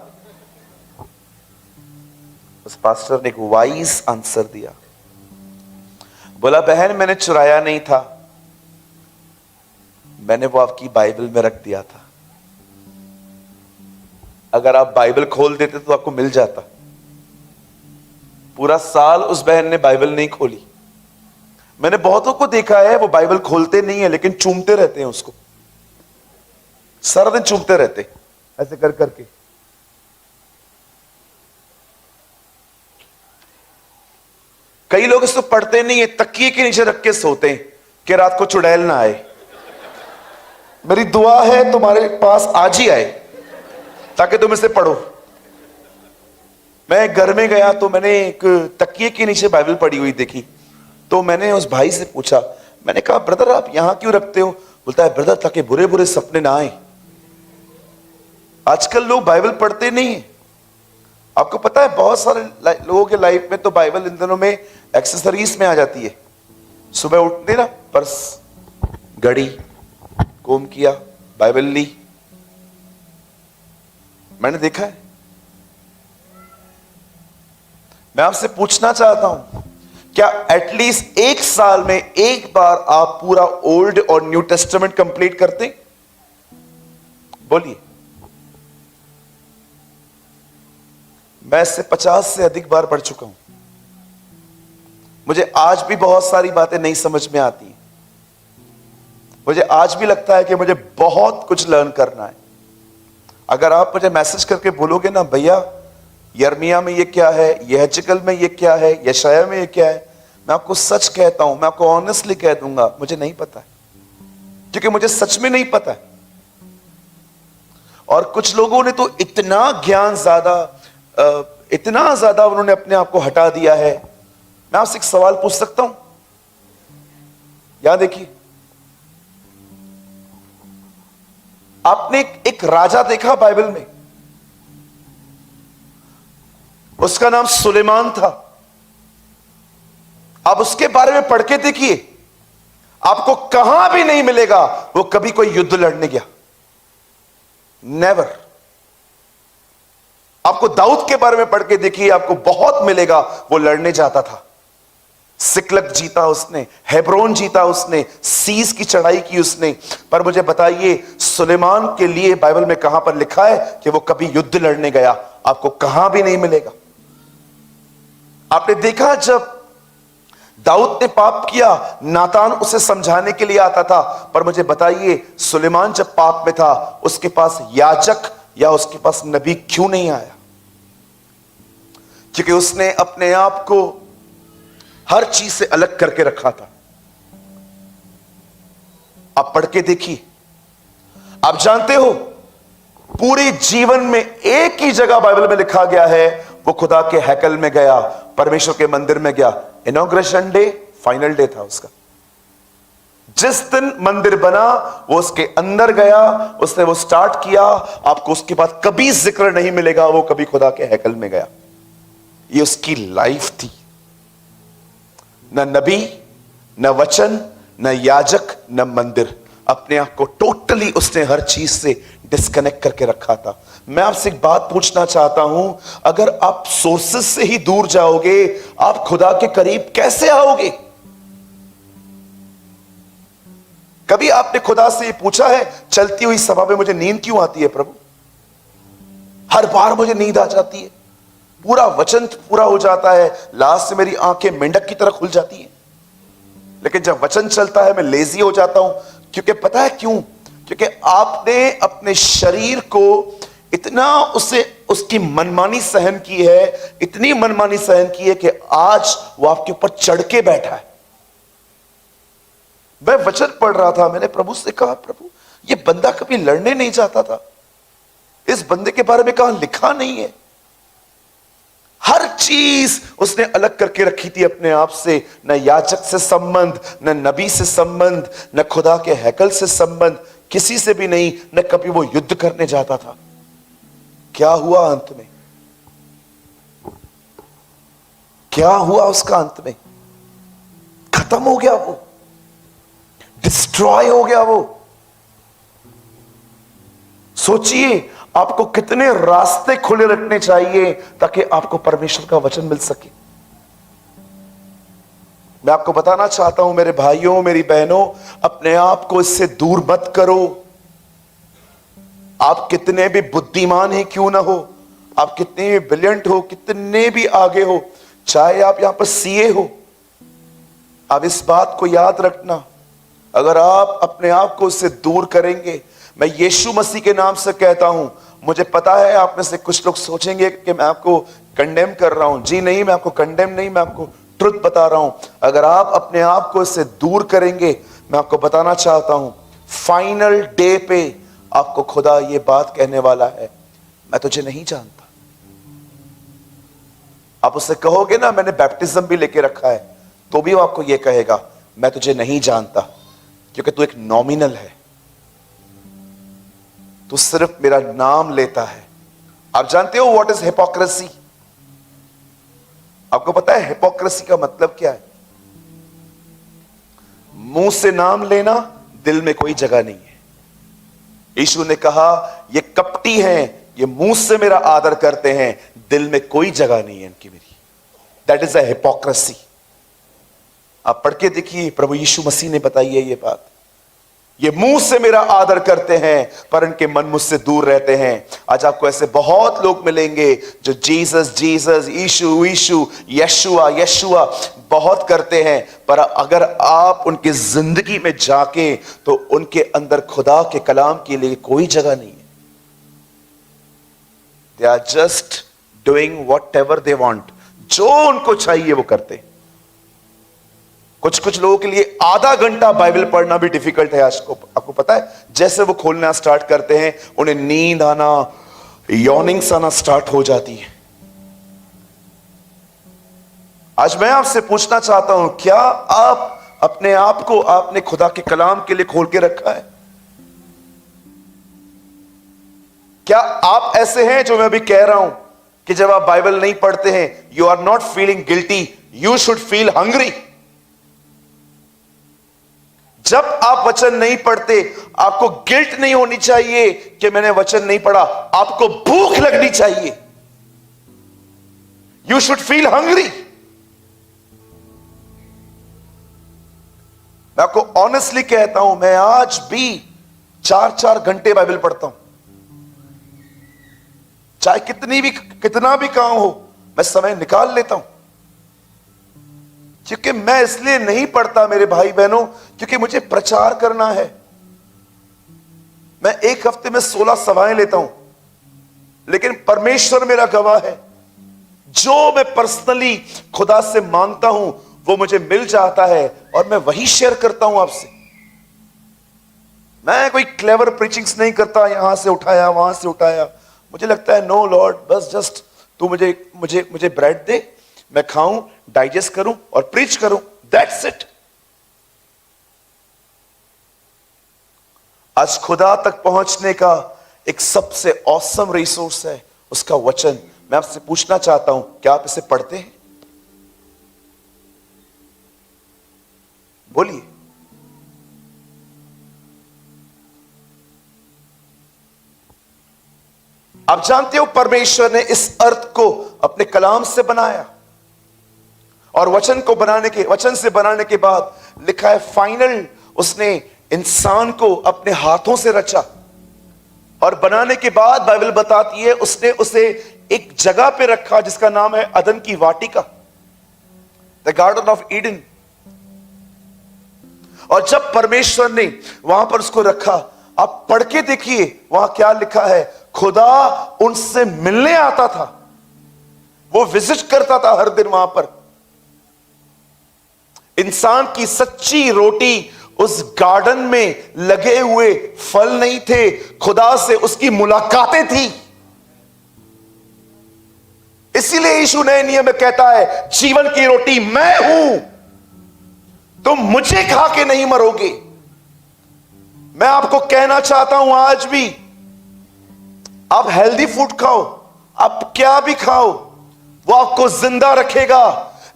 उस पास्टर ने एक वाइज आंसर दिया, बोला, बहन मैंने चुराया नहीं था, मैंने वो आपकी बाइबल में रख दिया था। अगर आप बाइबल खोल देते तो आपको मिल जाता। पूरा साल उस बहन ने बाइबल नहीं खोली। मैंने बहुतों को देखा है, वो बाइबल खोलते नहीं है लेकिन चूमते रहते हैं उसको, सारा दिन चूमते रहते। ऐसे कर करके। कई लोग इसको पढ़ते नहीं है, तकिए के नीचे रख के सोते हैं कि रात को चुड़ैल ना आए। मेरी दुआ है तुम्हारे पास आज ही आए ताकि तुम इसे पढ़ो। मैं घर में गया तो मैंने एक तकिए के नीचे बाइबल पढ़ी हुई देखी, तो मैंने उस भाई से पूछा, मैंने कहा ब्रदर आप यहां क्यों रखते हो? बोलता है ब्रदर ताकि बुरे बुरे सपने ना आए। आजकल लोग बाइबल पढ़ते नहीं है। आपको पता है बहुत सारे लोगों के लाइफ में तो बाइबल इन दिनों में एक्सेसरीज में आ जाती है। सुबह उठते ना, पर्स, घड़ी, कोम किया, बाइबल ली। मैंने देखा है। मैं आपसे पूछना चाहता हूं, क्या एटलीस्ट एक साल में एक बार आप पूरा ओल्ड और न्यू टेस्टामेंट कंप्लीट करते? बोलिए। मैं इससे 50 से अधिक बार पढ़ चुका हूं। मुझे आज भी बहुत सारी बातें नहीं समझ में आती। मुझे आज भी लगता है कि मुझे बहुत कुछ लर्न करना है। अगर आप मुझे मैसेज करके बोलोगे ना भैया यर्मिया में ये क्या है, यहजकल में ये क्या है, यशाया में ये क्या है, मैं आपको सच कहता हूं, मैं आपको ऑनेस्टली कह दूंगा मुझे नहीं पता है, क्योंकि मुझे सच में नहीं पता है। और कुछ लोगों ने तो इतना ज्ञान इतना ज्यादा उन्होंने अपने आप को हटा दिया है। मैं आपसे एक सवाल पूछ सकता हूं? यहां देखिए, आपने एक राजा देखा बाइबल में, उसका नाम सुलेमान था। आप उसके बारे में पढ़ के देखिए, आपको कहां भी नहीं मिलेगा वो कभी कोई युद्ध लड़ने गया, नेवर। आपको दाऊद के बारे में पढ़ के देखिए, आपको बहुत मिलेगा वो लड़ने जाता था। सिकलग जीता उसने, हेब्रोन जीता उसने, सीस की चढ़ाई की उसने। पर मुझे बताइए सुलेमान के लिए बाइबल में कहां पर लिखा है कि वो कभी युद्ध लड़ने गया? आपको कहां भी नहीं मिलेगा। आपने देखा जब दाऊद ने पाप किया, नातान उसे समझाने के लिए आता था। पर मुझे बताइए सुलेमान जब पाप में था, उसके पास याजक या उसके पास नबी क्यों नहीं आया? क्योंकि उसने अपने आप को हर चीज से अलग करके रखा था। आप पढ़ के देखिए, आप जानते हो पूरे जीवन में एक ही जगह बाइबल में लिखा गया है, वो खुदा के हैकल में गया, परमेश्वर के मंदिर में गया। इनॉग्रेशन डे, फाइनल डे था उसका। जिस दिन मंदिर बना वो उसके अंदर गया, उसने वो स्टार्ट किया। आपको उसके बाद कभी जिक्र नहीं मिलेगा वो कभी खुदा के हैकल में गया। ये उसकी लाइफ थी। न नबी, न वचन, न याजक, न मंदिर। अपने आप को टोटली उसने हर चीज से डिस्कनेक्ट करके रखा था। मैं आपसे एक बात पूछना चाहता हूं, अगर आप सोर्सेस से ही दूर जाओगे, आप खुदा के करीब कैसे आओगे? कभी आपने खुदा से ये पूछा है, चलती हुई सभा में मुझे नींद क्यों आती है प्रभु? हर बार मुझे नींद आ जाती है, पूरा वचन पूरा हो जाता है, लास्ट से मेरी आंखें मेंढक की तरह खुल जाती हैं, लेकिन जब वचन चलता है मैं लेजी हो जाता हूं। क्योंकि पता है क्यों? क्योंकि आपने अपने शरीर को इतना उसकी मनमानी सहन की है, इतनी मनमानी सहन की है कि आज वो आपके ऊपर चढ़ के बैठा है। मैं वचन पढ़ रहा था, मैंने प्रभु से कहा, प्रभु ये बंदा कभी लड़ने नहीं जाता था, इस बंदे के बारे में कहां लिखा नहीं है? हर चीज उसने अलग करके रखी थी अपने आप से। न याजक से संबंध, न नबी से संबंध, न खुदा के हैकल से संबंध, किसी से भी नहीं। न कभी वो युद्ध करने जाता था। क्या हुआ अंत में? क्या हुआ उसका अंत में? खत्म हो गया वो, डिस्ट्रॉय हो गया वो। सोचिए आपको कितने रास्ते खुले रखने चाहिए ताकि आपको परमेश्वर का वचन मिल सके। मैं आपको बताना चाहता हूं मेरे भाइयों, मेरी बहनों, अपने आप को इससे दूर मत करो। आप कितने भी बुद्धिमान ही क्यों ना हो, आप कितने भी ब्रिलियंट हो, कितने भी आगे हो, चाहे आप यहां पर सीए हो, आप इस बात को याद रखना, अगर आप अपने आप को इससे दूर करेंगे, मैं यीशु मसीह के नाम से कहता हूं, मुझे पता है आप में से कुछ लोग सोचेंगे कि मैं आपको कंडेम कर रहा हूं। जी नहीं, मैं आपको कंडेम नहीं, मैं आपको ट्रुथ बता रहा हूं। अगर आप अपने आप को इससे दूर करेंगे, मैं आपको बताना चाहता हूं, फाइनल डे पे आपको खुदा ये बात कहने वाला है, मैं तुझे नहीं जानता। आप उससे कहोगे ना मैंने बैप्टिज्म भी लेके रखा है, तो भी वो आपको ये कहेगा मैं तुझे नहीं जानता, क्योंकि तू एक नॉमिनल है, तू सिर्फ मेरा नाम लेता है। आप जानते हो व्हाट इज हिपोक्रेसी? आपको पता है हिपोक्रेसी का मतलब क्या है? मुंह से नाम लेना, दिल में कोई जगह नहीं है। यीशु ने कहा ये कपटी हैं, ये मुंह से मेरा आदर करते हैं, दिल में कोई जगह नहीं है इनकी मेरी। That is a hypocrisy. आप पढ़ के देखिए, प्रभु यीशु मसीह ने बताई है ये बात। ये मुंह से मेरा आदर करते हैं पर इनके मन मुझसे दूर रहते हैं। आज आपको ऐसे बहुत लोग मिलेंगे जो जीसस जीसस, यीशु यीशु, यशुआ यशुआ बहुत करते हैं, पर अगर आप उनकी जिंदगी में जाके तो उनके अंदर खुदा के कलाम के लिए कोई जगह नहीं है। They are just doing whatever they want, जो उनको चाहिए वो करते हैं। कुछ लोगों के लिए आधा घंटा बाइबल पढ़ना भी डिफिकल्ट है आज को। आपको पता है, जैसे वो खोलना स्टार्ट करते हैं उन्हें नींद आना, यॉर्निंग्स आना स्टार्ट हो जाती है। आज मैं आपसे पूछना चाहता हूं, क्या आप अपने आप को आपने खुदा के कलाम के लिए खोल के रखा है? क्या आप ऐसे हैं जो मैं अभी कह रहा हूं कि जब आप बाइबल नहीं पढ़ते हैं, you are not feeling guilty, you should feel hungry. जब आप वचन नहीं पढ़ते, आपको गिल्ट नहीं होनी चाहिए कि मैंने वचन नहीं पढ़ा, आपको भूख लगनी चाहिए। You should feel hungry. मैं आपको ऑनेस्टली कहता हूं, मैं आज भी 4-4 घंटे बाइबल पढ़ता हूं, चाहे कितना भी काम हो, मैं समय निकाल लेता हूं। क्योंकि मैं इसलिए नहीं पढ़ता मेरे भाई बहनों, क्योंकि मुझे प्रचार करना है। मैं एक हफ्ते में 16 सभाएं लेता हूं, लेकिन परमेश्वर मेरा गवाह है, जो मैं पर्सनली खुदा से मांगता हूं वो मुझे मिल जाता है और मैं वही शेयर करता हूं आपसे। मैं कोई क्लेवर प्रीचिंग्स नहीं करता, यहां से उठाया वहां से उठाया। मुझे लगता है नो लॉर्ड, बस जस्ट तू मुझे ब्रेड दे, मैं खाऊं, डाइजेस्ट करूं और प्रीच करूं, दैट्स इट। आज खुदा तक पहुंचने का एक सबसे ऑसम रिसोर्स है उसका वचन। मैं आपसे पूछना चाहता हूं, क्या आप इसे पढ़ते हैं? बोलिए। आप जानते हो परमेश्वर ने इस अर्थ को अपने कलाम से बनाया, और वचन से बनाने के बाद लिखा है फाइनल उसने इंसान को अपने हाथों से रचा, और बनाने के बाद बाइबल बताती है उसने उसे एक जगह पे रखा जिसका नाम है अदन की वाटिका, द गार्डन ऑफ ईडन। और जब परमेश्वर ने वहां पर उसको रखा, आप पढ़ के देखिए वहां क्या लिखा है। खुदा उनसे मिलने आता था, वो विजिट करता था हर दिन वहां पर। इंसान की सच्ची रोटी उस गार्डन में लगे हुए फल नहीं थे, खुदा से उसकी मुलाकातें थी। इसीलिए यीशु नए नियम में कहता है जीवन की रोटी मैं हूं, तुम मुझे खा के नहीं मरोगे। मैं आपको कहना चाहता हूं आज भी, आप हेल्दी फूड खाओ, आप क्या भी खाओ, वो आपको जिंदा रखेगा,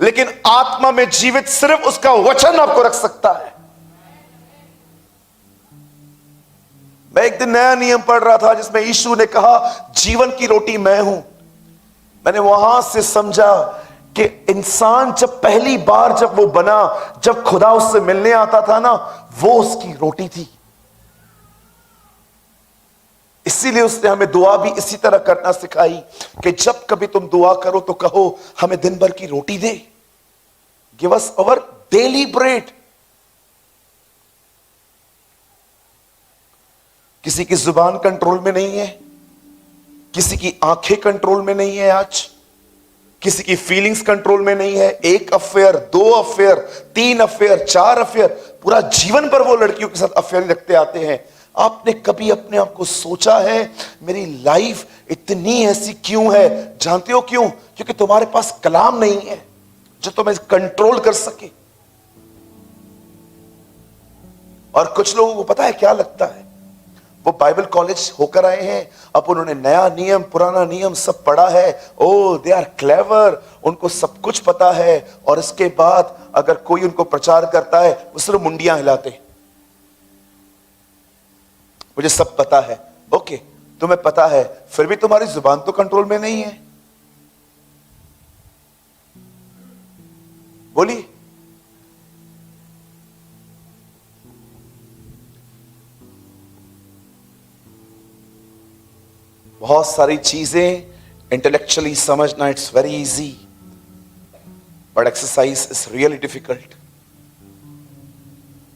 लेकिन आत्मा में जीवित सिर्फ उसका वचन आपको रख सकता है। मैं एक दिन नया नियम पढ़ रहा था जिसमें यीशु ने कहा जीवन की रोटी मैं हूं। मैंने वहां से समझा कि इंसान जब पहली बार जब वो बना, जब खुदा उससे मिलने आता था ना, वो उसकी रोटी थी। इसीलिए उसने हमें दुआ भी इसी तरह करना सिखाई कि जब कभी तुम दुआ करो तो कहो हमें दिन भर की रोटी दे, give us our daily bread. किसी की जुबान कंट्रोल में नहीं है, किसी की आंखें कंट्रोल में नहीं है आज, किसी की फीलिंग्स कंट्रोल में नहीं है। एक अफेयर, दो अफेयर, तीन अफेयर, चार अफेयर, पूरा जीवन पर वो लड़कियों के साथ अफेयर रखते आते हैं। आपने कभी अपने आप को सोचा है मेरी लाइफ इतनी ऐसी क्यों है? जानते हो क्यों? क्योंकि तुम्हारे पास कलाम नहीं है जो तुम्हें कंट्रोल कर सके। और कुछ लोगों को पता है क्या लगता है, वो बाइबल कॉलेज होकर आए हैं, अब उन्होंने नया नियम पुराना नियम सब पढ़ा है, ओ दे आर क्लेवर, उनको सब कुछ पता है, और इसके बाद अगर कोई उनको प्रचार करता है वो सिर्फ मुंडियां हिलाते हैं, मुझे सब पता है। ओके, तुम्हें पता है, फिर भी तुम्हारी जुबान तो कंट्रोल में नहीं है। बोलिए, बहुत सारी चीजें इंटेलेक्चुअली समझना it's very easy, but exercise is really difficult.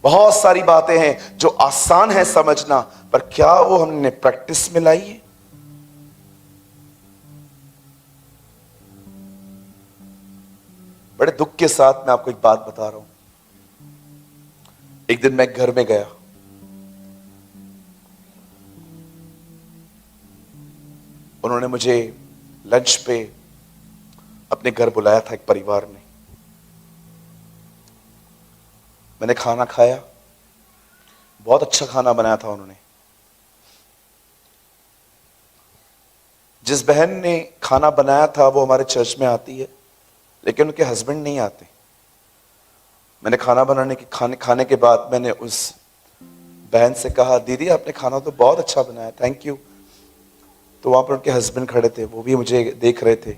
बहुत सारी बातें हैं जो आसान है समझना, पर क्या वो हमने प्रैक्टिस में लाई है? बड़े दुख के साथ मैं आपको एक बात बता रहा हूं। एक दिन मैं घर में गया, उन्होंने मुझे लंच पे अपने घर बुलाया था, एक परिवार ने। मैंने खाना खाया, बहुत अच्छा खाना बनाया था उन्होंने। जिस बहन ने खाना बनाया था वो हमारे चर्च में आती है, लेकिन उनके हस्बैंड नहीं आते। मैंने खाना बनाने के खाने के बाद मैंने उस बहन से कहा, दीदी आपने खाना तो बहुत अच्छा बनाया, थैंक यू। तो वहां पर उनके हस्बैंड खड़े थे, वो भी मुझे देख रहे थे,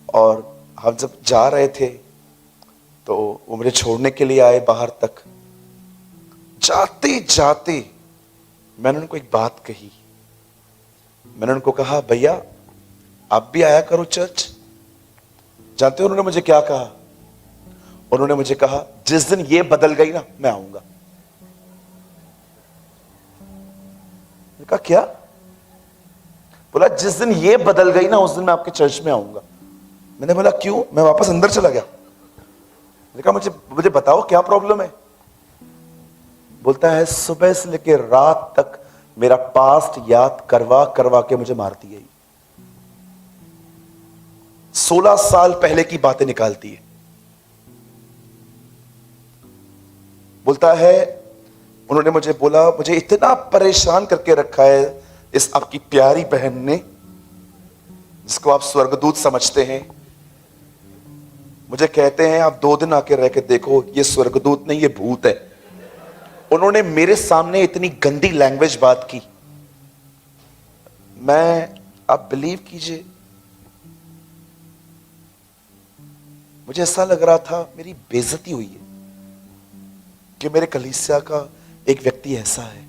और हम जब जा रहे थे तो वो मुझे छोड़ने के लिए आए बाहर तक। जाते जाते मैंने उनको एक बात कही, मैंने उनको कहा, भैया आप भी आया करो चर्च। जानते हो उन्होंने मुझे क्या कहा? उन्होंने मुझे कहा, जिस दिन ये बदल गई ना मैं आऊंगा। मैंने कहा क्या? बोला जिस दिन ये बदल गई ना उस दिन मैं आपके चर्च में आऊंगा। मैंने बोला क्यों? मैं वापस अंदर चला गया। मैंने कहा मुझे बताओ क्या प्रॉब्लम है? बोलता है सुबह से लेकर रात तक मेरा पास्ट याद करवा करवा के मुझे मारती है, 16 साल पहले की बातें निकालती है। बोलता है उन्होंने मुझे बोला, मुझे इतना परेशान करके रखा है इस आपकी प्यारी बहन ने, जिसको आप स्वर्गदूत समझते हैं। मुझे कहते हैं आप 2 दिन आके रह के देखो, ये स्वर्गदूत नहीं ये भूत है। उन्होंने मेरे सामने इतनी गंदी लैंग्वेज बात की। आप बिलीव कीजिए, मुझे ऐसा लग रहा था मेरी बेइज्जती हुई है कि मेरे कलीसिया का एक व्यक्ति ऐसा है।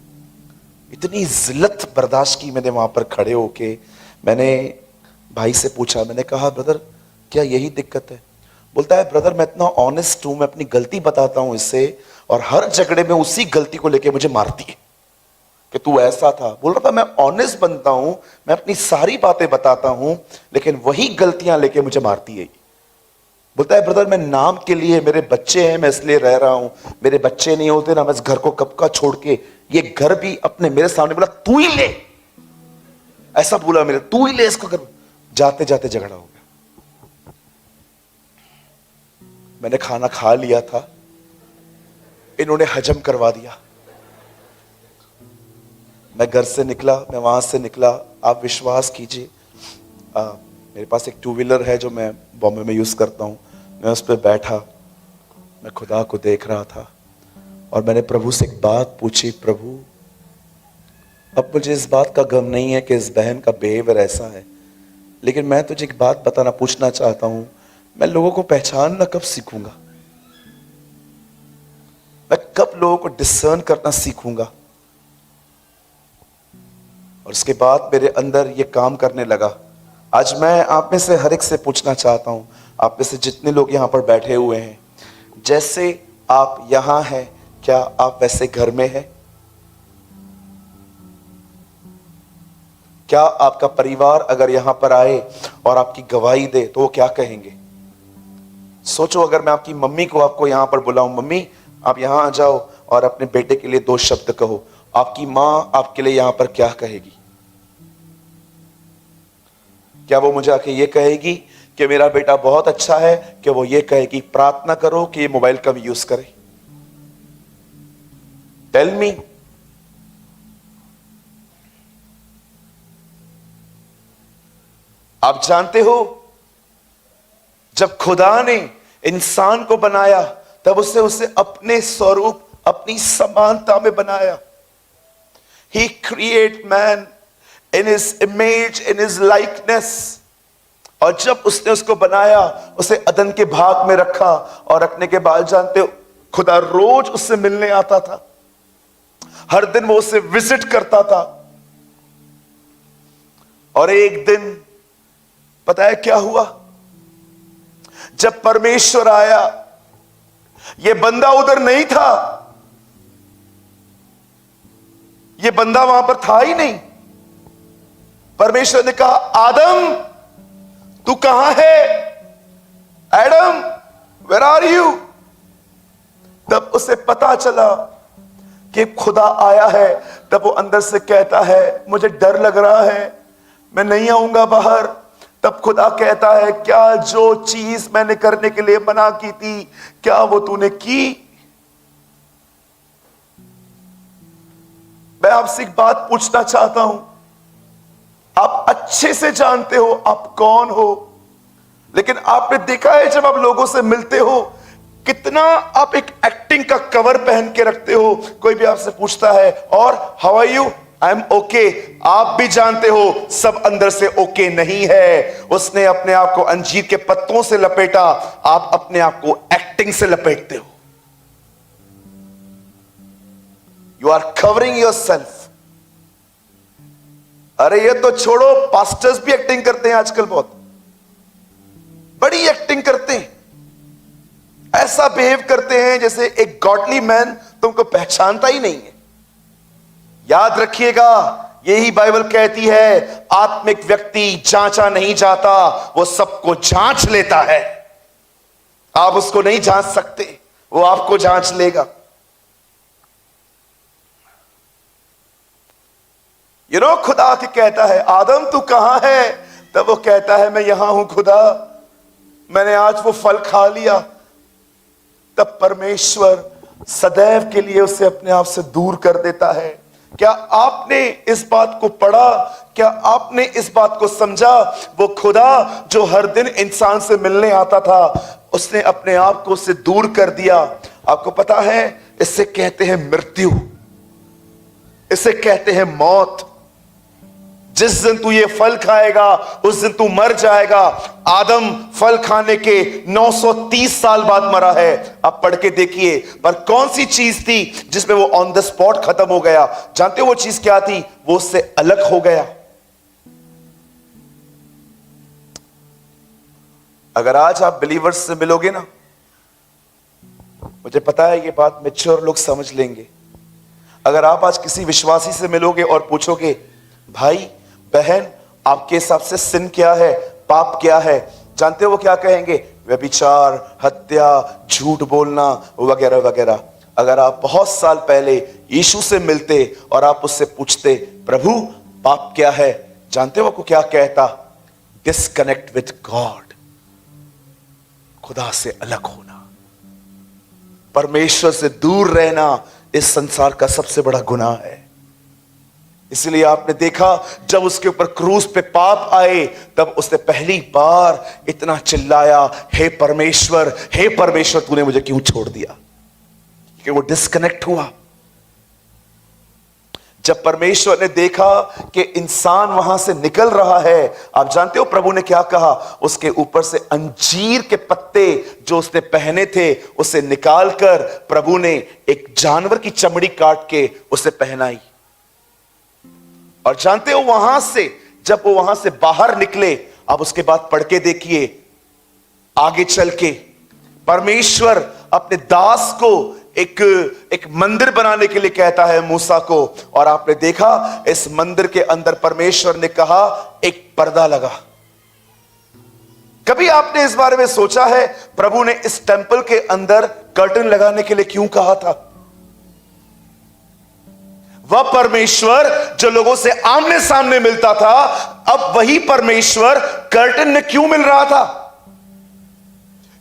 इतनी जिल्लत बर्दाश्त की मैंने वहां पर खड़े होके। मैंने भाई से पूछा, मैंने कहा ब्रदर क्या यही दिक्कत है? बोलता है ब्रदर मैं इतना ऑनेस्ट हूं, मैं अपनी गलती बताता हूं इससे, और हर झगड़े में उसी गलती को लेके मुझे मारती है कि तू ऐसा था। बोल रहा था मैं ऑनेस्ट बनता हूं, मैं अपनी सारी बातें बताता हूं, लेकिन वही गलतियां लेके मुझे मारती है। बोलता है ब्रदर मैं नाम के लिए, मेरे बच्चे हैं मैं इसलिए रह रहा हूं, मेरे बच्चे नहीं होते ना मैं इस घर को कब का छोड़ के, ये घर भी अपने मेरे सामने बोला तू ही ले, ऐसा बोला मेरे, तू ही ले इसको घर। जाते जाते झगड़ा हो गया। मैंने खाना खा लिया था, इन्होंने हजम करवा दिया। मैं घर से निकला, मैं वहां से निकला, आप विश्वास कीजिए मेरे पास एक 2 व्हीलर है जो मैं बॉम्बे में यूज करता हूं। मैं उस पर बैठा, मैं खुदा को देख रहा था और मैंने प्रभु से एक बात पूछी, प्रभु अब मुझे इस बात का गम नहीं है कि इस बहन का बिहेवियर ऐसा है, लेकिन मैं तुझे एक बात बताना पूछना चाहता हूं, मैं लोगों को पहचानना कब सीखूंगा? मैं कब लोगों को डिसर्न करना सीखूंगा? और उसके बाद मेरे अंदर ये काम करने लगा। आज मैं आप में से हर एक से पूछना चाहता हूं, आप में से जितने लोग यहां पर बैठे हुए हैं, जैसे आप यहां हैं क्या आप वैसे घर में हैं? क्या आपका परिवार अगर यहां पर आए और आपकी गवाही दे तो वो क्या कहेंगे? सोचो, अगर मैं आपकी मम्मी को आपको यहां पर बुलाऊं, मम्मी आप यहां आ जाओ और अपने बेटे के लिए 2 शब्द कहो, आपकी मां आपके लिए यहां पर क्या कहेगी? क्या वो मुझे आके ये कहेगी कि मेरा बेटा बहुत अच्छा है, कि वो ये कहेगी प्रार्थना करो कि ये मोबाइल कम यूज करे? Tell me. आप जानते हो, जब खुदा ने इंसान को बनाया तब उसे अपने स्वरूप, अपनी समानता में बनाया। He create man in his image, in his likeness। और जब उसने उसको बनाया, उसे अदन के भाग में रखा, और रखने के बाद जानते हो, खुदा रोज उससे मिलने आता था, हर दिन वो उसे विजिट करता था। और एक दिन पता है क्या हुआ? जब परमेश्वर आया, ये बंदा उधर नहीं था, ये बंदा वहां पर था ही नहीं। परमेश्वर ने कहा, आदम तू कहां है? Adam where are you? तब उसे पता चला कि खुदा आया है। तब वो अंदर से कहता है, मुझे डर लग रहा है, मैं नहीं आऊंगा बाहर। तब खुदा कहता है, क्या जो चीज मैंने करने के लिए मना की थी, क्या वो तूने की? मैं आपसे एक बात पूछना चाहता हूं। आप अच्छे से जानते हो आप कौन हो, लेकिन आपने देखा है जब आप लोगों से मिलते हो, कितना आप एक एक्टिंग का कवर पहन के रखते हो। कोई भी आपसे पूछता है, और how are you? I am okay. आप भी जानते हो सब अंदर से ओके नहीं है। उसने अपने आप को अंजीर के पत्तों से लपेटा, आप अपने आप को एक्टिंग से लपेटते हो। You are covering yourself. अरे ये तो छोड़ो, पास्टर्स भी एक्टिंग करते हैं आजकल, बहुत बड़ी एक्टिंग करते हैं। ऐसा बिहेव करते हैं जैसे एक गॉडली मैन तुमको पहचानता ही नहीं है। याद रखिएगा, यही बाइबल कहती है, आत्मिक व्यक्ति जांचा नहीं जाता, वो सबको जांच लेता है। आप उसको नहीं जांच सकते, वो आपको जांच लेगा। खुदा के कहता है, आदम तू कहां है? तब वो कहता है, मैं यहां हूं खुदा, मैंने आज वो फल खा लिया। तब परमेश्वर सदैव के लिए उसे अपने आप से दूर कर देता है। क्या आपने इस बात को पढ़ा? क्या आपने इस बात को समझा? वो खुदा जो हर दिन इंसान से मिलने आता था, उसने अपने आप को उससे दूर कर दिया। आपको पता है, इससे कहते हैं मृत्यु, इसे कहते हैं मौत। जिस दिन तू ये फल खाएगा उस दिन तू मर जाएगा। आदम फल खाने के 930 साल बाद मरा है। आप पढ़ के देखिए। पर कौन सी चीज थी जिसमें वो ऑन द स्पॉट खत्म हो गया? जानते हो वो चीज क्या थी? वो उससे अलग हो गया। अगर आज आप बिलीवर्स से मिलोगे ना, मुझे पता है ये बात मैच्योर लोग समझ लेंगे। अगर आप आज किसी विश्वासी से मिलोगे और पूछोगे, भाई बहन आपके हिसाब से सिन क्या है, पाप क्या है, जानते हो वो क्या कहेंगे? व्यभिचार, हत्या, झूठ बोलना वगैरह वगैरह। अगर आप बहुत साल पहले यीशु से मिलते और आप उससे पूछते, प्रभु पाप क्या है, जानते हो वो क्या कहता? डिस्कनेक्ट विथ गॉड, खुदा से अलग होना, परमेश्वर से दूर रहना इस संसार का सबसे बड़ा गुनाह है। इसलिए आपने देखा जब उसके ऊपर क्रूस पे पाप आए, तब उसने पहली बार इतना चिल्लाया, हे परमेश्वर तूने मुझे क्यों छोड़ दिया? कि वो डिस्कनेक्ट हुआ। जब परमेश्वर ने देखा कि इंसान वहां से निकल रहा है, आप जानते हो प्रभु ने क्या कहा? उसके ऊपर से अंजीर के पत्ते जो उसने पहने थे उसे निकालकर प्रभु ने एक जानवर की चमड़ी काट के उसे पहनाई। और जानते हो वहां से जब वो वहां से बाहर निकले, आप उसके बाद पढ़ के देखिए आगे चल के, परमेश्वर अपने दास को एक मंदिर बनाने के लिए कहता है मूसा को, और आपने देखा इस मंदिर के अंदर परमेश्वर ने कहा एक पर्दा लगा। कभी आपने इस बारे में सोचा है प्रभु ने इस टेंपल के अंदर कर्टन लगाने के लिए क्यों कहा था? वह परमेश्वर जो लोगों से आमने सामने मिलता था, अब वही परमेश्वर कर्टन में क्यों मिल रहा था?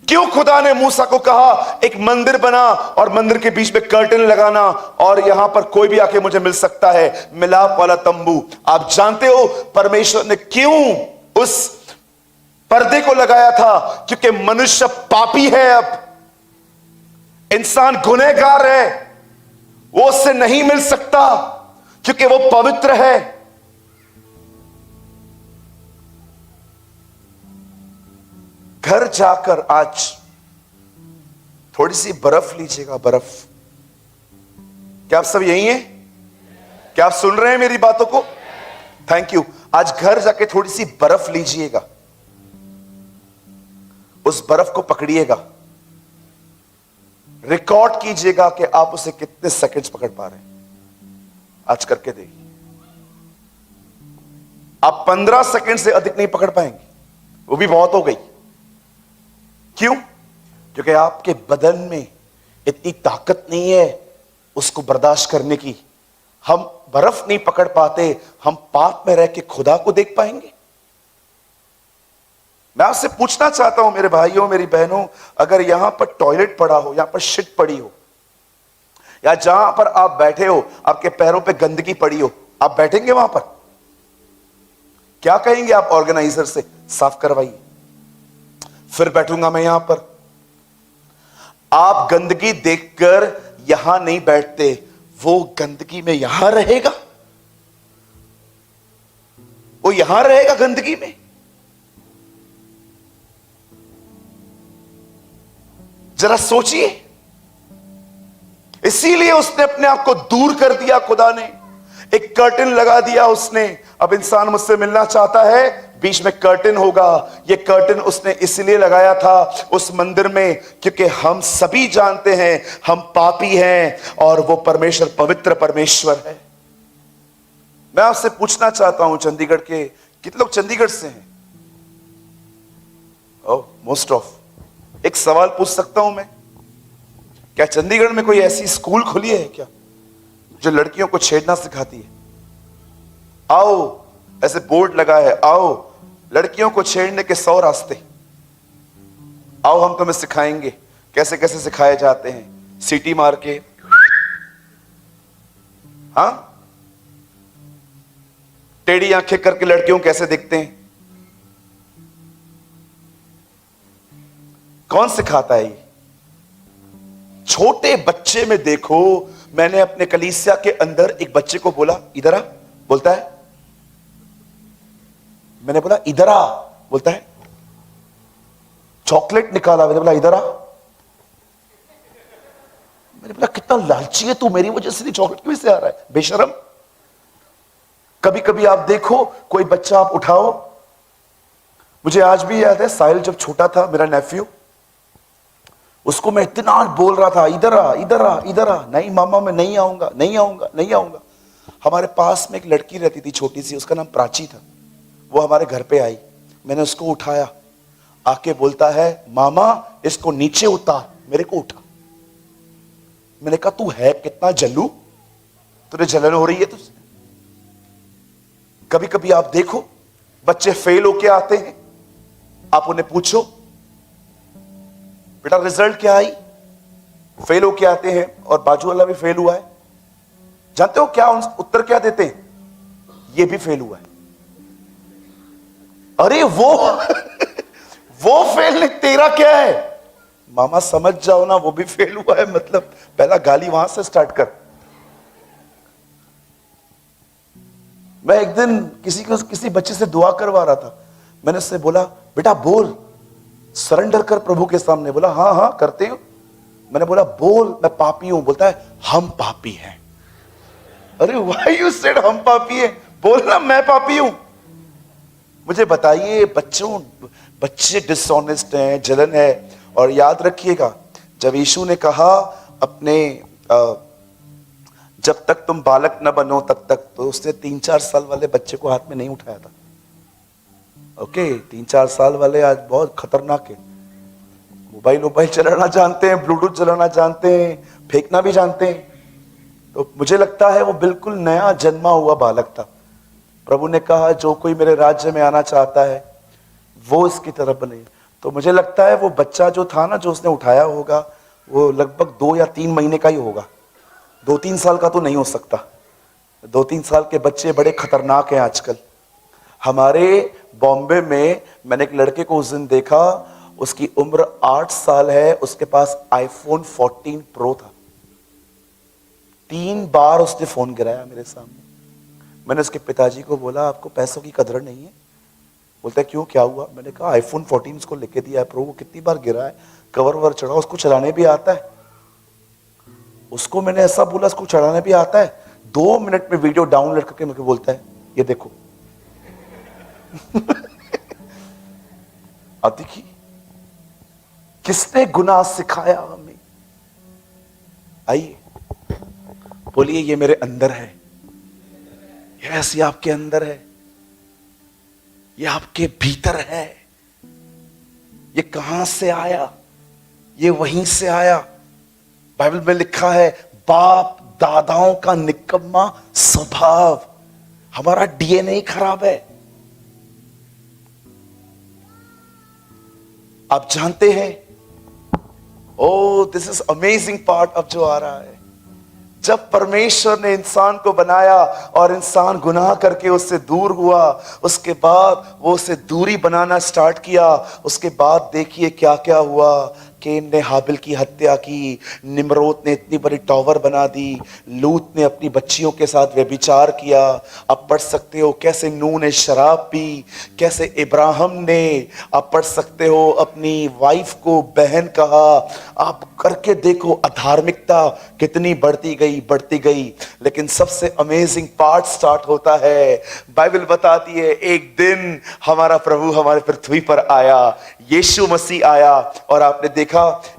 क्यों खुदा ने मूसा को कहा एक मंदिर बना और मंदिर के बीच में कर्टन लगाना, और यहां पर कोई भी आके मुझे मिल सकता है, मिलाप वाला तंबू। आप जानते हो परमेश्वर ने क्यों उस पर्दे को लगाया था? क्योंकि मनुष्य पापी है, अब इंसान गुनहगार है, वो उससे नहीं मिल सकता क्योंकि वो पवित्र है। घर जाकर आज थोड़ी सी बर्फ लीजिएगा, बर्फ। क्या आप सब यही हैं? क्या आप सुन रहे हैं मेरी बातों को? Thank you. आज घर जाके थोड़ी सी बर्फ लीजिएगा, उस बर्फ को पकड़िएगा, रिकॉर्ड कीजिएगा कि आप उसे कितने सेकंड्स पकड़ पा रहे हैं। आज करके देखिए, आप 15 सेकंड से अधिक नहीं पकड़ पाएंगे, वो भी बहुत हो गई। क्यों? क्योंकि आपके बदन में इतनी ताकत नहीं है उसको बर्दाश्त करने की। हम बर्फ नहीं पकड़ पाते, हम पाप में रह के खुदा को देख पाएंगे? मैं आपसे पूछना चाहता हूं मेरे भाइयों मेरी बहनों, अगर यहां पर टॉयलेट पड़ा हो, यहां पर शिट पड़ी हो, या जहां पर आप बैठे हो आपके पैरों पे गंदगी पड़ी हो, आप बैठेंगे वहां पर? क्या कहेंगे आप ऑर्गेनाइजर से? साफ करवाइए। फिर बैठूंगा मैं यहां पर। आप गंदगी देखकर यहां नहीं बैठते, वो गंदगी में यहां रहेगा, वो यहां रहेगा गंदगी में। जरा सोचिए। इसीलिए उसने अपने आप को दूर कर दिया, खुदा ने एक कर्टन लगा दिया उसने। अब इंसान मुझसे मिलना चाहता है, बीच में कर्टन होगा। ये कर्टन उसने इसलिए लगाया था उस मंदिर में क्योंकि हम सभी जानते हैं हम पापी हैं और वो परमेश्वर पवित्र परमेश्वर है। मैं आपसे पूछना चाहता हूं, चंडीगढ़ के कितने लोग चंडीगढ़ से हैं? ओह, मोस्ट ऑफ। एक सवाल पूछ सकता हूं मैं? क्या चंडीगढ़ में कोई ऐसी स्कूल खुली है क्या जो लड़कियों को छेड़ना सिखाती है? आओ, ऐसे बोर्ड लगा है, आओ लड़कियों को छेड़ने के 100 रास्ते, आओ हम तुम्हें सिखाएंगे कैसे कैसे सिखाए जाते हैं। सीटी मार के, हां, टेढ़ी आंखें करके लड़कियों कैसे दिखते हैं, कौन सिखाता है ये? छोटे बच्चे में देखो, मैंने अपने कलीसिया के अंदर एक बच्चे को बोला इधर आ, बोलता है, मैंने बोला इधर आ, बोलता है। चॉकलेट निकाला, मैंने बोला इधर आ, मैंने बोला कितना लालची है तू, मेरी वजह से नहीं चॉकलेट क्यों से आ रहा है, बेशरम। कभी कभी आप देखो कोई बच्चा आप उठाओ, मुझे आज भी याद है साहिल जब छोटा था, मेरा नेफ्यू, उसको मैं इतना बोल रहा था इधर आ इधर आ इधर आ, नहीं मामा मैं नहीं आऊंगा नहीं आऊंगा नहीं आऊंगा। हमारे पास में एक लड़की रहती थी छोटी सी, उसका नाम प्राची था, वो हमारे घर पे आई, मैंने उसको उठाया, आके बोलता है मामा इसको नीचे उतार, मेरे को उठा। मैंने कहा तू है कितना जल्लू, तुझे जलन हो रही है तुझे? कभी कभी आप देखो बच्चे फेल होके आते हैं, आप उन्हें पूछो बेटा रिजल्ट क्या आई, फेल होके आते हैं, और बाजू वाला भी फेल हुआ है, जानते हो क्या उत्तर क्या देते हैं? ये भी फेल हुआ है। अरे वो फेल नहीं, तेरा क्या है? मामा समझ जाओ ना, वो भी फेल हुआ है, मतलब पहला गाली वहां से स्टार्ट कर। मैं एक दिन किसी बच्चे से दुआ करवा रहा था, मैंने उससे बोला बेटा बोल, सरेंडर कर प्रभु के सामने। बोला हाँ हाँ करते हो। मैंने बोला बोल मैं पापी हूं, बोलता है हम पापी हैं। अरे व्हाई यू सेड हम पापी हैं, बोलना मैं पापी हूं। मुझे बताइए, बच्चे डिसऑनेस्ट हैं, जलन है। और याद रखिएगा, जब यीशु ने कहा अपने जब तक तुम बालक न बनो तब तक, तो उसने 3-4 साल वाले बच्चे को हाथ में नहीं उठाया था। ओके, 3-4 साल वाले आज बहुत खतरनाक है। मोबाइल चलाना जानते हैं, ब्लूटूथ चलाना जानते हैं, फेंकना भी जानते हैं। तो मुझे लगता है वो बिल्कुल नया जन्मा हुआ बालक था। प्रभु ने कहा जो कोई मेरे राज्य में आना चाहता है वो इसकी तरफ बने। तो मुझे लगता है वो बच्चा जो था ना, जो उसने उठाया होगा, वो लगभग 2 या 3 महीने का ही होगा। 2-3 साल का तो नहीं हो सकता। 2-3 साल के बच्चे बड़े खतरनाक हैं आजकल। हमारे बॉम्बे में मैंने एक लड़के को उस दिन देखा, उसकी उम्र 8 साल है, उसके पास iPhone 14 Pro था। 3 बार उसने फोन गिराया मेरे सामने। मैंने उसके पिताजी को बोला आपको पैसों की कदर नहीं है? बोलता है क्यों, क्या हुआ? मैंने कहा iPhone 14 उसको लेके दिया है प्रो, वो कितनी बार गिरा है, कवर वर चढ़ा, उसको चलाने भी आता है। उसको मैंने ऐसा बोला उसको चढ़ाने भी आता है। 2 मिनट में वीडियो डाउनलोड करके मुझे बोलता है ये देखो। अब देखिए किसने गुनाह सिखाया हमें? आइए बोलिए ये मेरे अंदर है। यस, ये आपके अंदर है, ये आपके भीतर है। ये कहां से आया? ये वहीं से आया। बाइबल में लिखा है बाप दादाओं का निकम्मा स्वभाव। हमारा डीएनए खराब है। आप जानते हैं, ओ दिस इज अमेजिंग पार्ट अब जो आ रहा है। जब परमेश्वर ने इंसान को बनाया और इंसान गुनाह करके उससे दूर हुआ, उसके बाद वो उससे दूरी बनाना स्टार्ट किया। उसके बाद देखिए क्या क्या हुआ। केन ने हाबिल की हत्या की, निम्रोद ने इतनी बड़ी टावर बना दी, लूत ने अपनी बच्चियों के साथ व्यभिचार किया। आप पढ़ सकते हो कैसे नूह ने शराब पी, कैसे इब्राहिम ने, आप पढ़ सकते हो, अपनी वाइफ को बहन कहा। आप करके देखो अधार्मिकता कितनी बढ़ती गई। लेकिन सबसे अमेजिंग पार्ट स्टार्ट होता है। बाइबल बताती है एक दिन हमारा प्रभु हमारे पृथ्वी पर आया, यीशु मसीह आया। और आपने देखा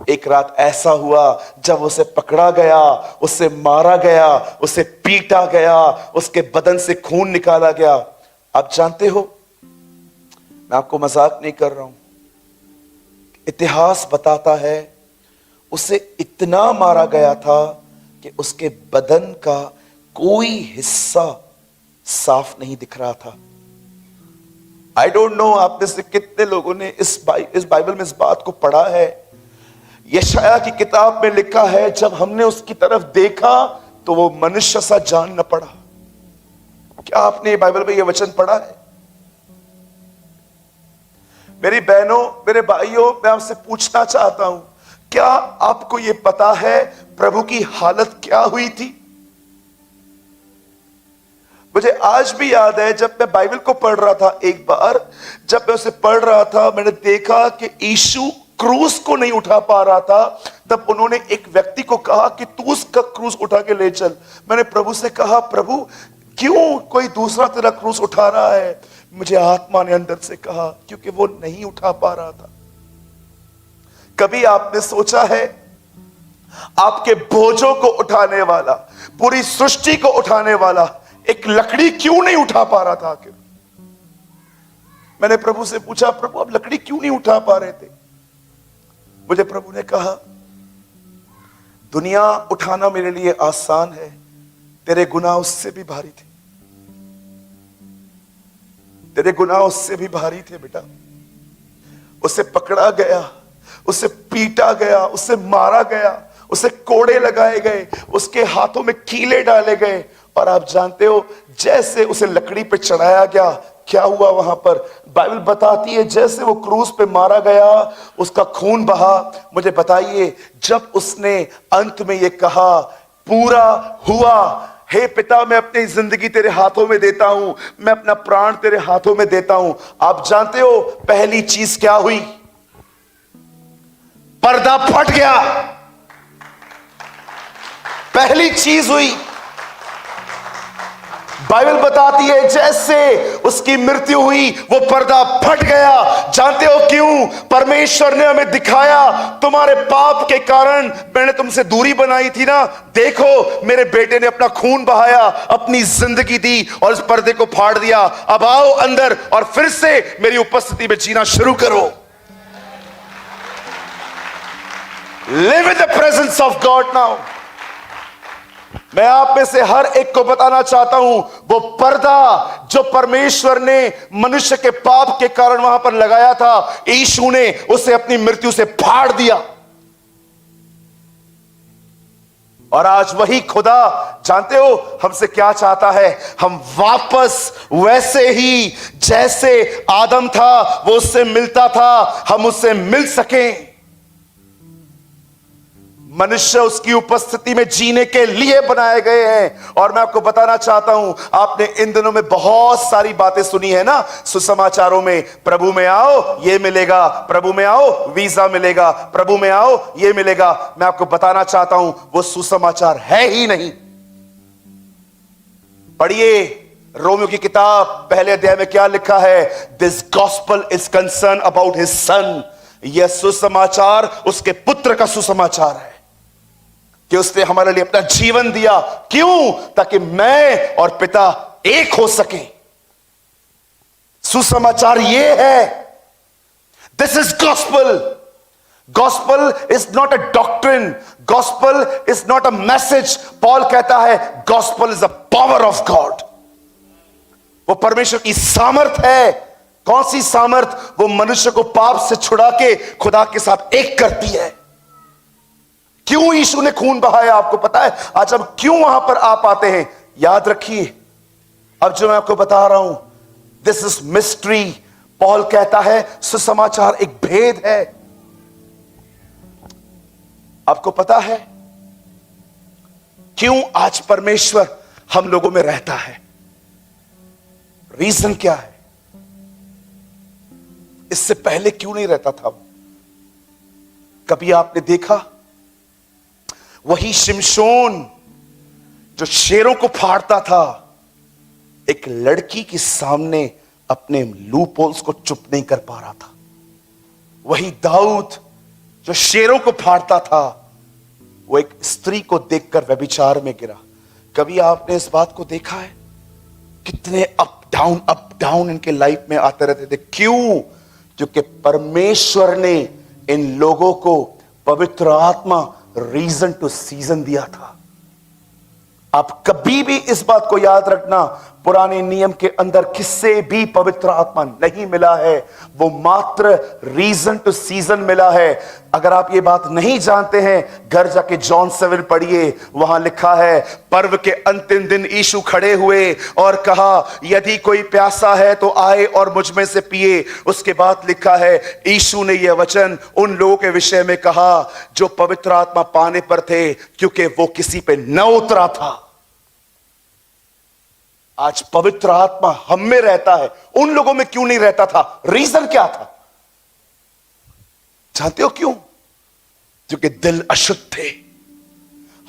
एक रात ऐसा हुआ जब उसे पकड़ा गया, उसे मारा गया, उसे पीटा गया, उसके बदन से खून निकाला गया। आप जानते हो, मैं आपको मजाक नहीं कर रहा हूं, इतिहास बताता है उसे इतना मारा गया था कि उसके बदन का कोई हिस्सा साफ नहीं दिख रहा था। आई डोंट नो आप में से कितने लोगों ने इस बाइबल में इस बात को पढ़ा है। यशाया की किताब में लिखा है जब हमने उसकी तरफ देखा तो वो मनुष्य सा जान न पड़ा। क्या आपने बाइबल में यह वचन पढ़ा है? मेरी बहनों, मेरे भाइयों, मैं आपसे पूछना चाहता हूं, क्या आपको यह पता है प्रभु की हालत क्या हुई थी? मुझे आज भी याद है जब मैं बाइबल को पढ़ रहा था, एक बार जब मैं उसे पढ़ रहा था, मैंने देखा कि यीशु क्रूस को नहीं उठा पा रहा था। तब उन्होंने एक व्यक्ति को कहा कि तू उसका क्रूस उठा के ले चल। मैंने प्रभु से कहा प्रभु क्यों कोई दूसरा तेरा क्रूस उठा रहा है? मुझे आत्मा ने अंदर से कहा क्योंकि वो नहीं उठा पा रहा था। कभी आपने सोचा है आपके बोझों को उठाने वाला, पूरी सृष्टि को उठाने वाला एक लकड़ी क्यों नहीं उठा पा रहा था आखिर? मैंने प्रभु से पूछा प्रभु आप लकड़ी क्यों नहीं उठा पा रहे थे? मुझे प्रभु ने कहा दुनिया उठाना मेरे लिए आसान है, तेरे गुनाह उससे भी भारी थे। तेरे गुनाह उससे भी भारी थे बेटा। उसे पकड़ा गया, उसे पीटा गया, उसे मारा गया, उसे कोड़े लगाए गए, उसके हाथों में कीले डाले गए। और आप जानते हो जैसे उसे लकड़ी पे चढ़ाया गया, क्या हुआ वहां पर? बाइबल बताती है जैसे वो क्रूस पे मारा गया उसका खून बहा। मुझे बताइए जब उसने अंत में ये कहा पूरा हुआ, हे पिता मैं अपनी जिंदगी तेरे हाथों में देता हूं, मैं अपना प्राण तेरे हाथों में देता हूं, आप जानते हो पहली चीज क्या हुई? पर्दा फट गया। पहली चीज हुई बाइबल बताती है जैसे उसकी मृत्यु हुई वो पर्दा फट गया। जानते हो क्यों? परमेश्वर ने हमें दिखाया तुम्हारे पाप के कारण मैंने तुमसे दूरी बनाई थी ना, देखो मेरे बेटे ने अपना खून बहाया, अपनी जिंदगी दी और इस पर्दे को फाड़ दिया। अब आओ अंदर और फिर से मेरी उपस्थिति में जीना शुरू करो। Live in the presence of God now. मैं आप में से हर एक को बताना चाहता हूं, वो पर्दा जो परमेश्वर ने मनुष्य के पाप के कारण वहां पर लगाया था, यीशु ने उसे अपनी मृत्यु से फाड़ दिया। और आज वही खुदा, जानते हो हमसे क्या चाहता है? हम वापस वैसे ही जैसे आदम था वो उससे मिलता था, हम उससे मिल सकें। मनुष्य उसकी उपस्थिति में जीने के लिए बनाए गए हैं। और मैं आपको बताना चाहता हूं, आपने इन दिनों में बहुत सारी बातें सुनी है ना सुसमाचारों में, प्रभु में आओ ये मिलेगा, प्रभु में आओ वीजा मिलेगा, प्रभु में आओ ये मिलेगा। मैं आपको बताना चाहता हूं वो सुसमाचार है ही नहीं। पढ़िए रोमियो की किताब पहले अध्याय में क्या लिखा है? This gospel is concern about his son. यह सुसमाचार उसके पुत्र का सुसमाचार है कि उसने हमारे लिए अपना जीवन दिया। क्यों? ताकि मैं और पिता एक हो सके। सुसमाचार ये है, this is gospel. Gospel is not a doctrine, gospel is not a message. Paul कहता है gospel is a power of God. वो परमेश्वर की सामर्थ है। कौन सी सामर्थ? वो मनुष्य को पाप से छुड़ा के खुदा के साथ एक करती है। क्यों यीशु ने खून बहाया आपको पता है? आज हम क्यों वहां पर आ पाते हैं? याद रखिए, अब जो मैं आपको बता रहा हूं, दिस इज मिस्ट्री। पॉल कहता है सुसमाचार एक भेद है। आपको पता है क्यों आज परमेश्वर हम लोगों में रहता है? रीजन क्या है? इससे पहले क्यों नहीं रहता था? कभी आपने देखा वही शिमशोन जो शेरों को फाड़ता था, एक लड़की के सामने अपने लूप होल्स को चुप नहीं कर पा रहा था। वही दाऊद जो शेरों को फाड़ता था, वो एक स्त्री को देखकर व्यभिचार में गिरा। कभी आपने इस बात को देखा है? कितने अप डाउन इनके लाइफ में आते रहते थे। क्यों? क्योंकि परमेश्वर ने इन लोगों को पवित्र आत्मा रीजन टू सीजन दिया था। आप कभी भी इस बात को याद रखना, पुराने नियम के अंदर किससे भी पवित्र आत्मा नहीं मिला है, वो मात्र रीजन टू सीजन मिला है। अगर आप ये बात नहीं जानते हैं, घर जाके जॉन 7 पढ़िए, वहां लिखा है पर्व के अंतिम दिन यीशु खड़े हुए और कहा यदि कोई प्यासा है तो आए और मुझ में से पिए। उसके बाद लिखा है यीशु ने यह वचन उन लोगों के विषय में कहा जो पवित्र आत्मा पाने पर थे, क्योंकि वो किसी पे न उतरा था। आज पवित्र आत्मा हम में रहता है, उन लोगों में क्यों नहीं रहता था? रीजन क्या था? जानते हो क्यों? क्योंकि दिल अशुद्ध थे,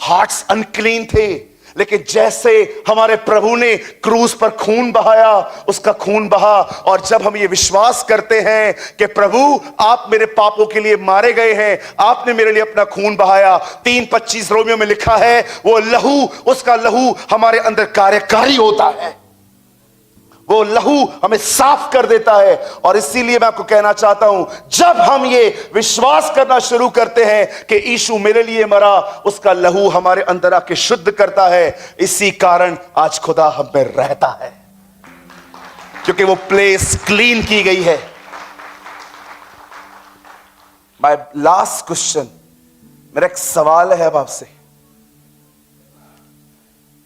हार्ट्स अनक्लीन थे। लेकिन जैसे हमारे प्रभु ने क्रूस पर खून बहाया, उसका खून बहा, और जब हम ये विश्वास करते हैं कि प्रभु आप मेरे पापों के लिए मारे गए हैं, आपने मेरे लिए अपना खून बहाया, 3:25 रोमियो में लिखा है वो लहू, उसका लहू हमारे अंदर कार्यकारी होता है, वो लहू हमें साफ कर देता है। और इसीलिए मैं आपको कहना चाहता हूं, जब हम ये विश्वास करना शुरू करते हैं कि यीशु मेरे लिए मरा, उसका लहू हमारे अंदर आके शुद्ध करता है। इसी कारण आज खुदा हम में रहता है, क्योंकि वो प्लेस क्लीन की गई है। माय लास्ट क्वेश्चन, मेरा एक सवाल है अब आपसे,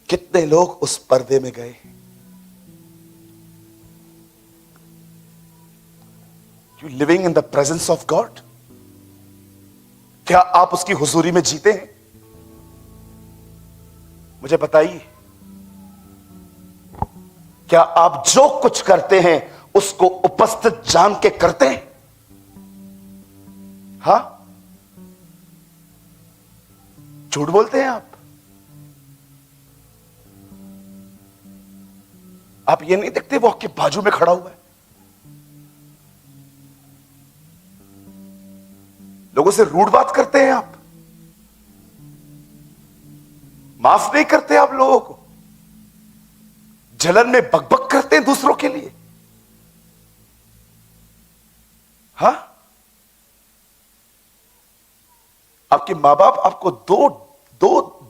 कितने लोग उस पर्दे में गए? You living in the presence of God? क्या आप उसकी हुजूरी में जीते हैं? मुझे बताइए, क्या आप जो कुछ करते हैं उसको उपस्थित जान के करते हैं? हां, झूठ बोलते हैं आप? आप ये नहीं देखते वो आपके बाजू में खड़ा हुआ है। लोगों से रूड बात करते हैं आप, माफ नहीं करते आप लोगों को, जलन में बकबक करते हैं दूसरों के लिए। हाँ, आपके मां बाप आपको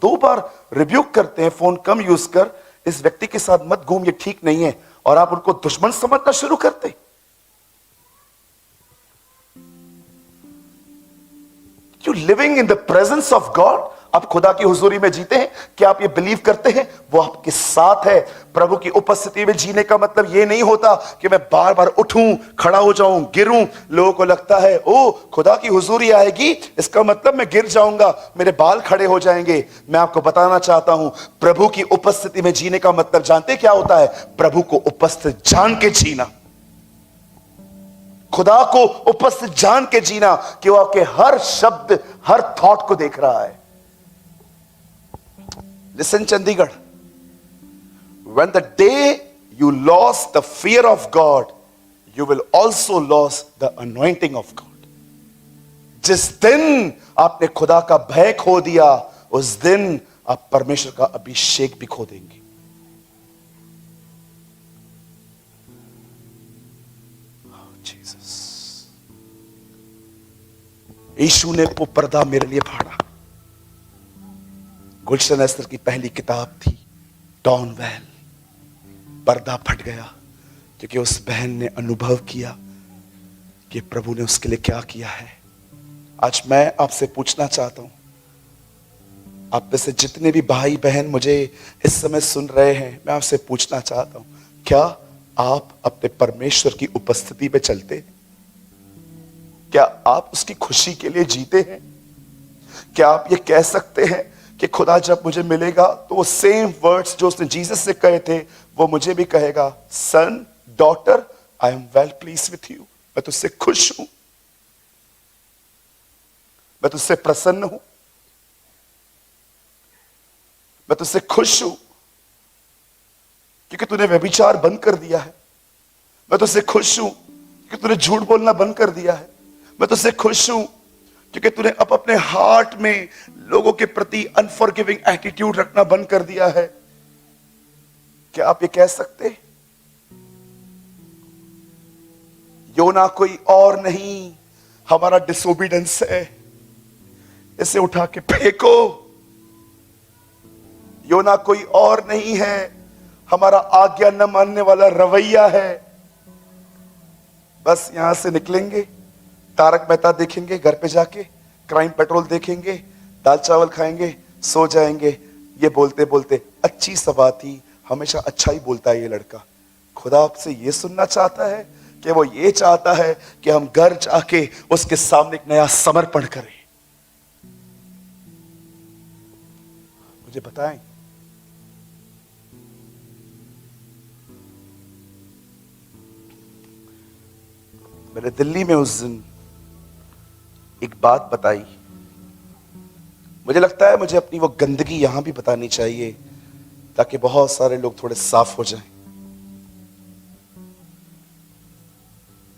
दो बार रिब्यूक करते हैं, फोन कम यूज कर, इस व्यक्ति के साथ मत घूम, ये ठीक नहीं है, और आप उनको दुश्मन समझना शुरू करते। You living in the presence of God, आप खुदा की हुजूरी में जीते हैं। क्या आप ये बिलीव करते हैं वो आपके साथ है? प्रभु की उपस्थिति में जीने का मतलब ये नहीं होता कि मैं बार बार उठूं, खड़ा हो जाऊं, गिरूं। लोगों को लगता है ओ खुदा की हुजूरी आएगी, इसका मतलब मैं गिर जाऊंगा, मेरे बाल खड़े हो जाएंगे। मैं आपको बताना चाहता हूं, प्रभु की उपस्थिति में जीने का मतलब जानते क्या होता है? प्रभु को उपस्थित जान के जीना, खुदा को उपस्थित जान के जीना कि वो आपके हर शब्द, हर थॉट को देख रहा है। Listen, Chandigarh. When the day you lost the fear of God, you will also lose the anointing of God. जिस दिन आपने खुदा का भय खो दिया, उस दिन आप परमेश्वर का अभिषेक भी खो देंगे। जीसस, यीशु ने वो पर्दा मेरे लिए फाड़ा। गुलशन एस्तर की पहली किताब थी डॉनवेल, पर्दा फट गया क्योंकि उस बहन ने अनुभव किया कि प्रभु ने उसके लिए क्या किया है। आज मैं आपसे पूछना चाहता हूं, आप में से जितने भी भाई बहन मुझे इस समय सुन रहे हैं, मैं आपसे पूछना चाहता हूं, क्या आप अपने परमेश्वर की उपस्थिति में चलते हैं? क्या आप उसकी खुशी के लिए जीते हैं? क्या आप ये कह सकते हैं कि खुदा जब मुझे मिलेगा तो वो सेम वर्ड्स जो उसने जीसस से कहे थे वो मुझे भी कहेगा, son, daughter, I am well please with you. मैं तुझसे खुश हूं, मैं तुझसे प्रसन्न हूं, मैं तुझसे खुश हूं क्योंकि तूने व्यभिचार बंद कर दिया है। मैं तुझसे खुश हूं क्योंकि तूने झूठ बोलना बंद कर दिया है। मैं तुझसे खुश हूं क्योंकि तूने अब अपने हार्ट में लोगों के प्रति अनफॉरगिविंग एटीट्यूड रखना बंद कर दिया है। क्या आप ये कह सकते? योना कोई और नहीं, हमारा डिसोबीडेंस है, इसे उठा के फेंको। योना कोई और नहीं है, हमारा आज्ञा न मानने वाला रवैया है। बस यहां से निकलेंगे, तारक मेहता देखेंगे, घर पे जाके क्राइम पेट्रोल देखेंगे, दाल चावल खाएंगे, सो जाएंगे, ये बोलते बोलते अच्छी सभा थी, हमेशा अच्छा ही बोलता है ये लड़का। खुदा आपसे ये सुनना चाहता है कि वो ये चाहता है कि हम घर जाके उसके सामने एक नया समर्पण करें। मुझे बताएं, मैंने दिल्ली में उस दिन एक बात बताई, मुझे लगता है मुझे अपनी वो गंदगी यहां भी बतानी चाहिए ताकि बहुत सारे लोग थोड़े साफ हो जाएं।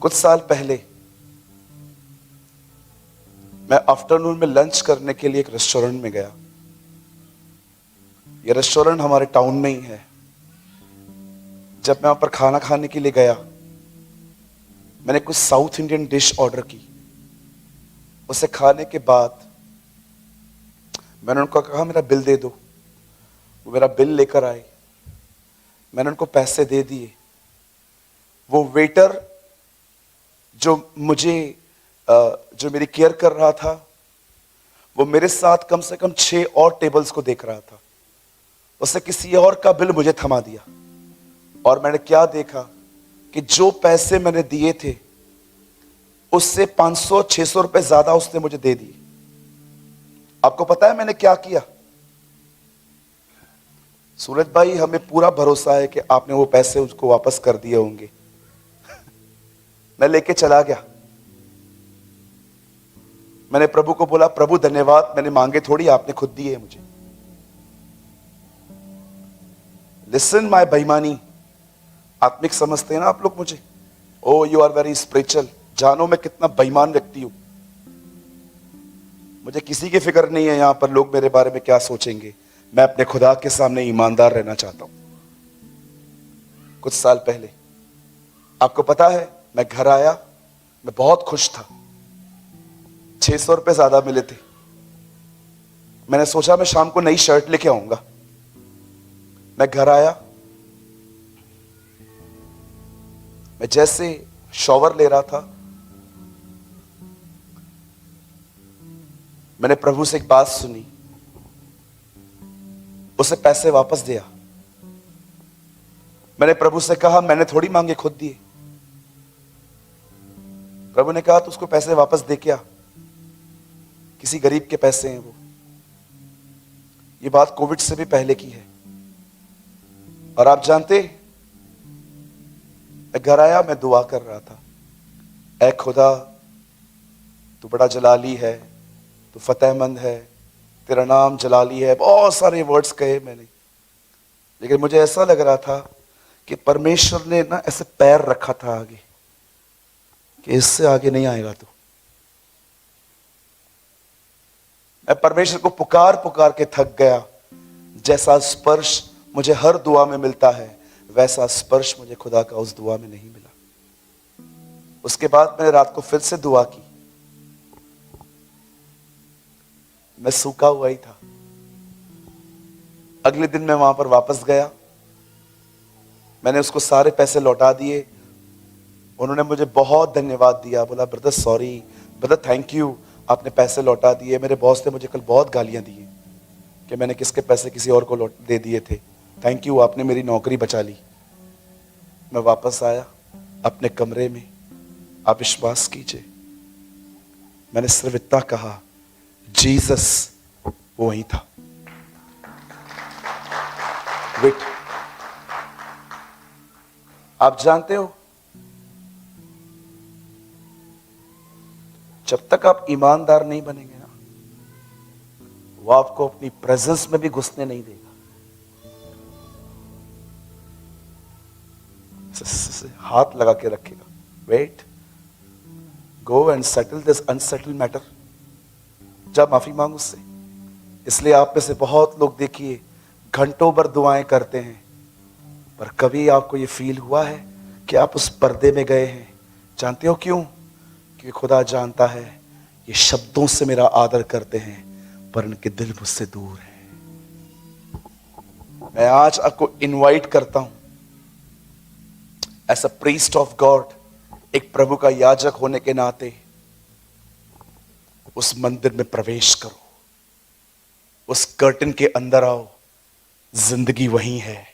कुछ साल पहले मैं आफ्टरनून में लंच करने के लिए एक रेस्टोरेंट में गया। ये रेस्टोरेंट हमारे टाउन में ही है। जब मैं वहां पर खाना खाने के लिए गया, मैंने कुछ साउथ इंडियन डिश ऑर्डर की। उसे खाने के बाद मैंने उनको कहा मेरा बिल दे दो। वो मेरा बिल लेकर आए, मैंने उनको पैसे दे दिए। वो वेटर जो मेरी केयर कर रहा था, वो मेरे साथ कम से कम 6 और टेबल्स को देख रहा था। उसने किसी और का बिल मुझे थमा दिया और मैंने क्या देखा कि जो पैसे मैंने दिए थे उससे 500-600 रुपए ज्यादा उसने मुझे दे दिए। आपको पता है मैंने क्या किया? सूरज भाई, हमें पूरा भरोसा है कि आपने वो पैसे उसको वापस कर दिए होंगे। मैं लेके चला गया। मैंने प्रभु को बोला, प्रभु धन्यवाद, मैंने मांगे थोड़ी, आपने खुद दिए मुझे। लिसन माय बेईमानी, आत्मिक समझते हैं ना आप लोग मुझे, ओ यू आर वेरी स्पिरिचुअल। जानो मैं कितना बेईमान व्यक्ति हूं। मुझे किसी की फिक्र नहीं है यहां पर लोग मेरे बारे में क्या सोचेंगे। मैं अपने खुदा के सामने ईमानदार रहना चाहता हूं। कुछ साल पहले आपको पता है, मैं घर आया, मैं बहुत खुश था। 600 रुपए ज्यादा मिले थे। मैंने सोचा मैं शाम को नई शर्ट लेके आऊंगा। मैं घर आया, मैं जैसे शॉवर ले रहा था, मैंने प्रभु से एक बात सुनी, उसे पैसे वापस दिया। मैंने प्रभु से कहा, मैंने थोड़ी मांगे, खुद दिए। प्रभु ने कहा, तो उसको पैसे वापस दे क्या, किसी गरीब के पैसे हैं वो। ये बात कोविड से भी पहले की है। और आप जानते, मैं घर आया, मैं दुआ कर रहा था, ऐ खुदा तू बड़ा जलाली है, तू फतेहमंद है, तेरा नाम जलाली है। बहुत सारे वर्ड्स कहे मैंने, लेकिन मुझे ऐसा लग रहा था कि परमेश्वर ने ना ऐसे पैर रखा था आगे कि इससे आगे नहीं आएगा तू। मैं परमेश्वर को पुकार पुकार के थक गया। जैसा स्पर्श मुझे हर दुआ में मिलता है, वैसा स्पर्श मुझे खुदा का उस दुआ में नहीं मिला। उसके बाद मैंने रात को फिर से दुआ की। मैं सूखा हुआ ही था। अगले दिन मैं वहां पर वापस गया, मैंने उसको सारे पैसे लौटा दिए। उन्होंने मुझे बहुत धन्यवाद दिया, बोला brother sorry, brother thank you, आपने पैसे लौटा दिए। मेरे बॉस ने मुझे कल बहुत गालियां दी कि मैंने किसके पैसे किसी और को दे दिए थे। थैंक यू, आपने मेरी नौकरी बचा ली। मैं वापस आया अपने कमरे में। आप विश्वास कीजिए, मैंने सिर्फ इतना कहा, जीसस, वो वहीं था। वेट, आप जानते हो, जब तक आप ईमानदार नहीं बनेंगे ना, वो आपको अपनी प्रेजेंस में भी घुसने नहीं देगा। हाथ लगा के रखेगा, wait, go and settle this unsettled matter. जा माफी मांग उससे। इसलिए आप में से बहुत लोग देखिए घंटों भर दुआएं करते हैं, पर कभी आपको यह फील हुआ है कि आप उस पर्दे में गए हैं? जानते हो क्यों? क्योंकि खुदा जानता है ये शब्दों से मेरा आदर करते हैं, पर इनके दिल मुझसे दूर है। मैं आज आपको इनवाइट करता हूं, as a priest of God, एक प्रभु का याजक होने के नाते उस मंदिर में प्रवेश करो, उस कर्टन के अंदर आओ। जिंदगी वहीं है,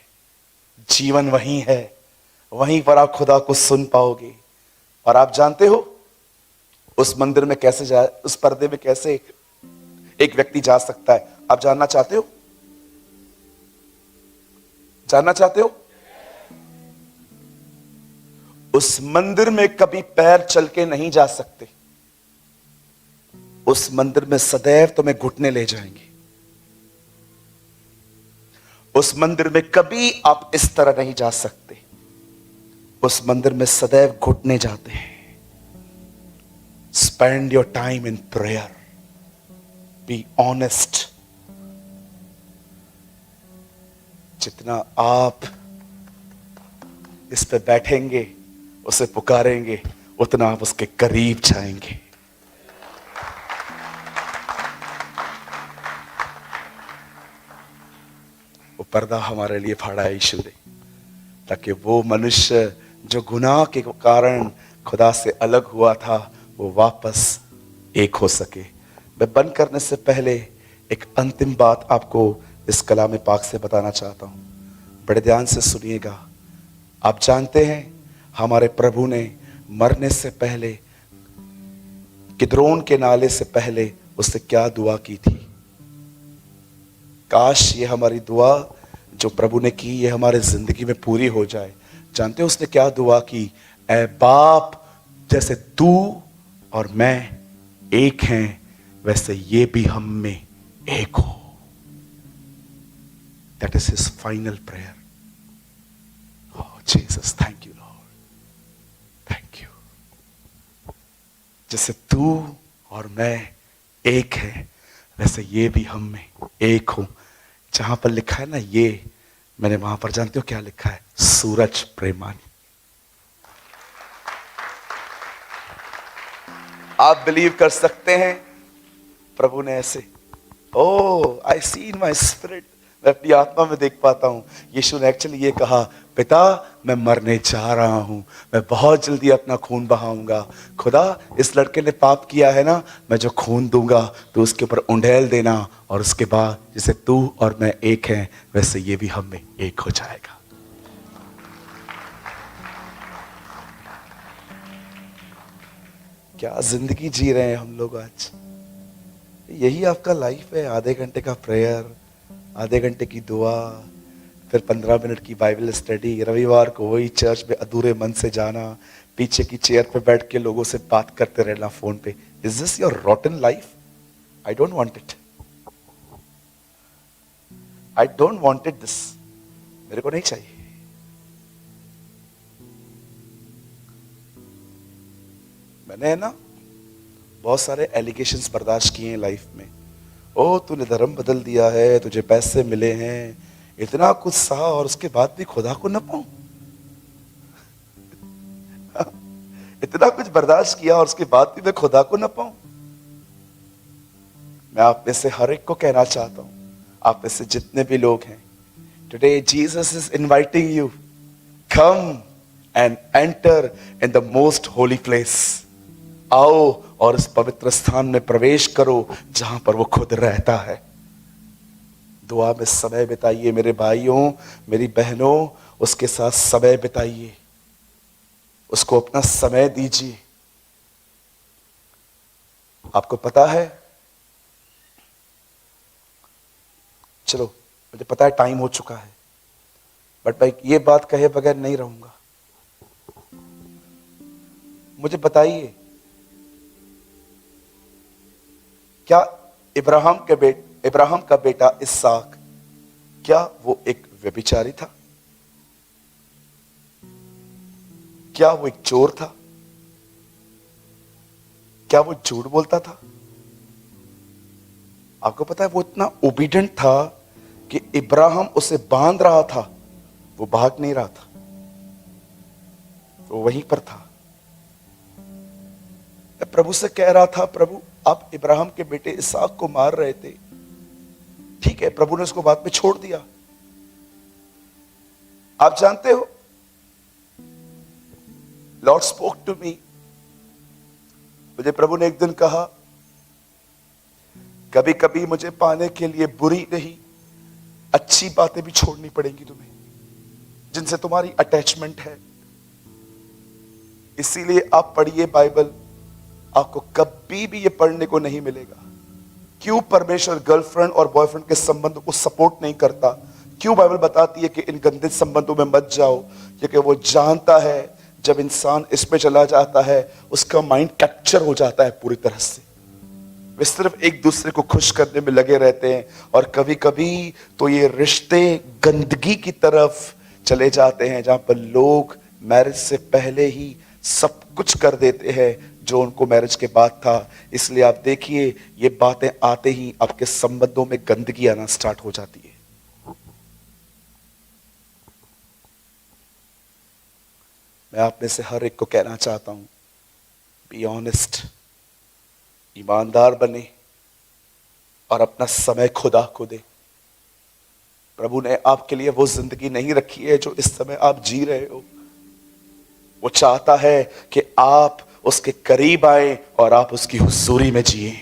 जीवन वहीं है, वहीं पर आप खुदा को सुन पाओगे। और आप जानते हो उस मंदिर में कैसे जाए, उस पर्दे में कैसे एक व्यक्ति जा सकता है? आप जानना चाहते हो? जानना चाहते हो? उस मंदिर में कभी पैर चल के नहीं जा सकते। उस मंदिर में सदैव तुम्हें घुटने ले जाएंगे। उस मंदिर में कभी आप इस तरह नहीं जा सकते। उस मंदिर में सदैव घुटने जाते हैं। Spend your time in prayer, be honest. जितना आप इस पे बैठेंगे, उसे पुकारेंगे, उतना आप उसके करीब जाएंगे। वो पर्दा हमारे लिए फाड़ा है यीशु ने, ताकि वो मनुष्य जो गुनाह के कारण खुदा से अलग हुआ था, वो वापस एक हो सके। मैं बंद करने से पहले एक अंतिम बात आपको इस कलाम पाक से बताना चाहता हूं। बड़े ध्यान से सुनिएगा। आप जानते हैं हमारे प्रभु ने मरने से पहले, किद्रोन के नाले से पहले उससे क्या दुआ की थी? काश ये हमारी दुआ जो प्रभु ने की, ये हमारे जिंदगी में पूरी हो जाए। जानते हो उसने क्या दुआ की? ऐ बाप, जैसे तू और मैं एक हैं, वैसे ये भी हम में एक हो। That is his final prayer. Jesus, thank you Lord, thank you. जैसे तू और मैं एक है, वैसे ये भी हम में एक हो। जहां पर लिखा है ना ये, मैंने वहां पर जानते हो क्या लिखा है? सूरज प्रेमानी। आप बिलीव कर सकते हैं प्रभु ने ऐसे, ओ आई सी इन माई स्पिरिट, मैं अपनी आत्मा में देख पाता हूं। यीशु ने एक्चुअली ये कहा, पिता मैं मरने जा रहा हूं, मैं बहुत जल्दी अपना खून बहाऊंगा। खुदा इस लड़के ने पाप किया है ना, मैं जो खून दूंगा तो उसके ऊपर उंडेल देना, और उसके बाद जैसे तू और मैं एक हैं वैसे ये भी हम में एक हो जाएगा। क्या जिंदगी जी रहे हैं हम लोग आज। यही आपका लाइफ है, आधे घंटे का प्रेयर, आधे घंटे की दुआ, फिर 15 मिनट की बाइबल स्टडी, रविवार को वही चर्च में अधूरे मन से जाना, पीछे की चेयर पे बैठ के लोगों से बात करते रहना फोन पे। Is this your रॉटन life? I don't want it, I don't want it this, मेरे को नहीं चाहिए। मैंने ना बहुत सारे एलिगेशंस बर्दाश्त किए हैं लाइफ में। ओ तूने धर्म बदल दिया है, तुझे पैसे मिले हैं, इतना कुछ सहा और उसके बाद भी खुदा को न पाऊं। इतना कुछ बर्दाश्त किया और उसके बाद भी मैं खुदा को न पाऊं। मैं आप में से हर एक को कहना चाहता हूं, आप में से जितने भी लोग हैं, today Jesus is inviting you, come and enter in the most holy place. आओ और इस पवित्र स्थान में प्रवेश करो जहां पर वो खुद रहता है। दुआ में समय बिताइए मेरे भाइयों, मेरी बहनों, उसके साथ समय बिताइए, उसको अपना समय दीजिए। आपको पता है, चलो मुझे पता है टाइम हो चुका है, बट मैं ये बात कहे बगैर नहीं रहूंगा। मुझे बताइए, क्या इब्राहिम का बेटा इसहाक, क्या वो एक व्यभिचारी था? क्या वो एक चोर था? क्या वो झूठ बोलता था? आपको पता है वो इतना ओबीडिएंट था कि इब्राहिम उसे बांध रहा था, वो भाग नहीं रहा था, वो वहीं पर था। मैं प्रभु से कह रहा था, प्रभु आप इब्राहिम के बेटे इसहाक को मार रहे थे, ठीक है, प्रभु ने उसको बाद में छोड़ दिया। आप जानते हो, लॉर्ड स्पोक टू मी, मुझे प्रभु ने एक दिन कहा, कभी कभी मुझे पाने के लिए बुरी नहीं अच्छी बातें भी छोड़नी पड़ेंगी तुम्हें, जिनसे तुम्हारी अटैचमेंट है। इसीलिए आप पढ़िए बाइबल, आपको कभी भी ये पढ़ने को नहीं मिलेगा। क्यों परमेश्वर गर्लफ्रेंड और बॉयफ्रेंड के संबंधों को सपोर्ट नहीं करता? क्यों बाइबल बताती है कि इन गंदे संबंधों में मत जाओ? क्योंकि वो जानता है जब इंसान इसमें चला जाता है, उसका माइंड कैप्चर हो जाता है पूरी तरह से। वे सिर्फ एक दूसरे को खुश करने में लगे रहते हैं, और कभी कभी तो ये रिश्ते गंदगी की तरफ चले जाते हैं, जहां पर लोग मैरिज से पहले ही सब कुछ कर देते हैं जो उनको मैरिज के बाद था। इसलिए आप देखिए, ये बातें आते ही आपके संबंधों में गंदगी आना स्टार्ट हो जाती है। मैं आप में से हर एक को कहना चाहता हूं, बी ऑनेस्ट, ईमानदार बने और अपना समय खुदा को दे। प्रभु ने आपके लिए वो जिंदगी नहीं रखी है जो इस समय आप जी रहे हो। वो चाहता है कि आप उसके करीब आए और आप उसकी हुजूरी में जिए,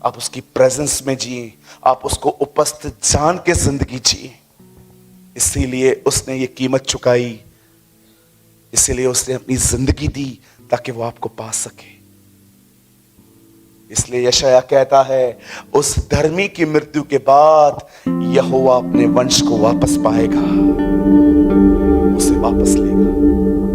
आप उसकी प्रेजेंस में जिए, आप उसको उपस्थित जान के जिंदगी जिए। इसीलिए उसने ये कीमत चुकाई, इसीलिए उसने अपनी जिंदगी दी ताकि वो आपको पा सके। इसलिए यशायाह कहता है, उस धर्मी की मृत्यु के बाद यहोवा अपने वंश को वापस पाएगा, उसे वापस लेगा।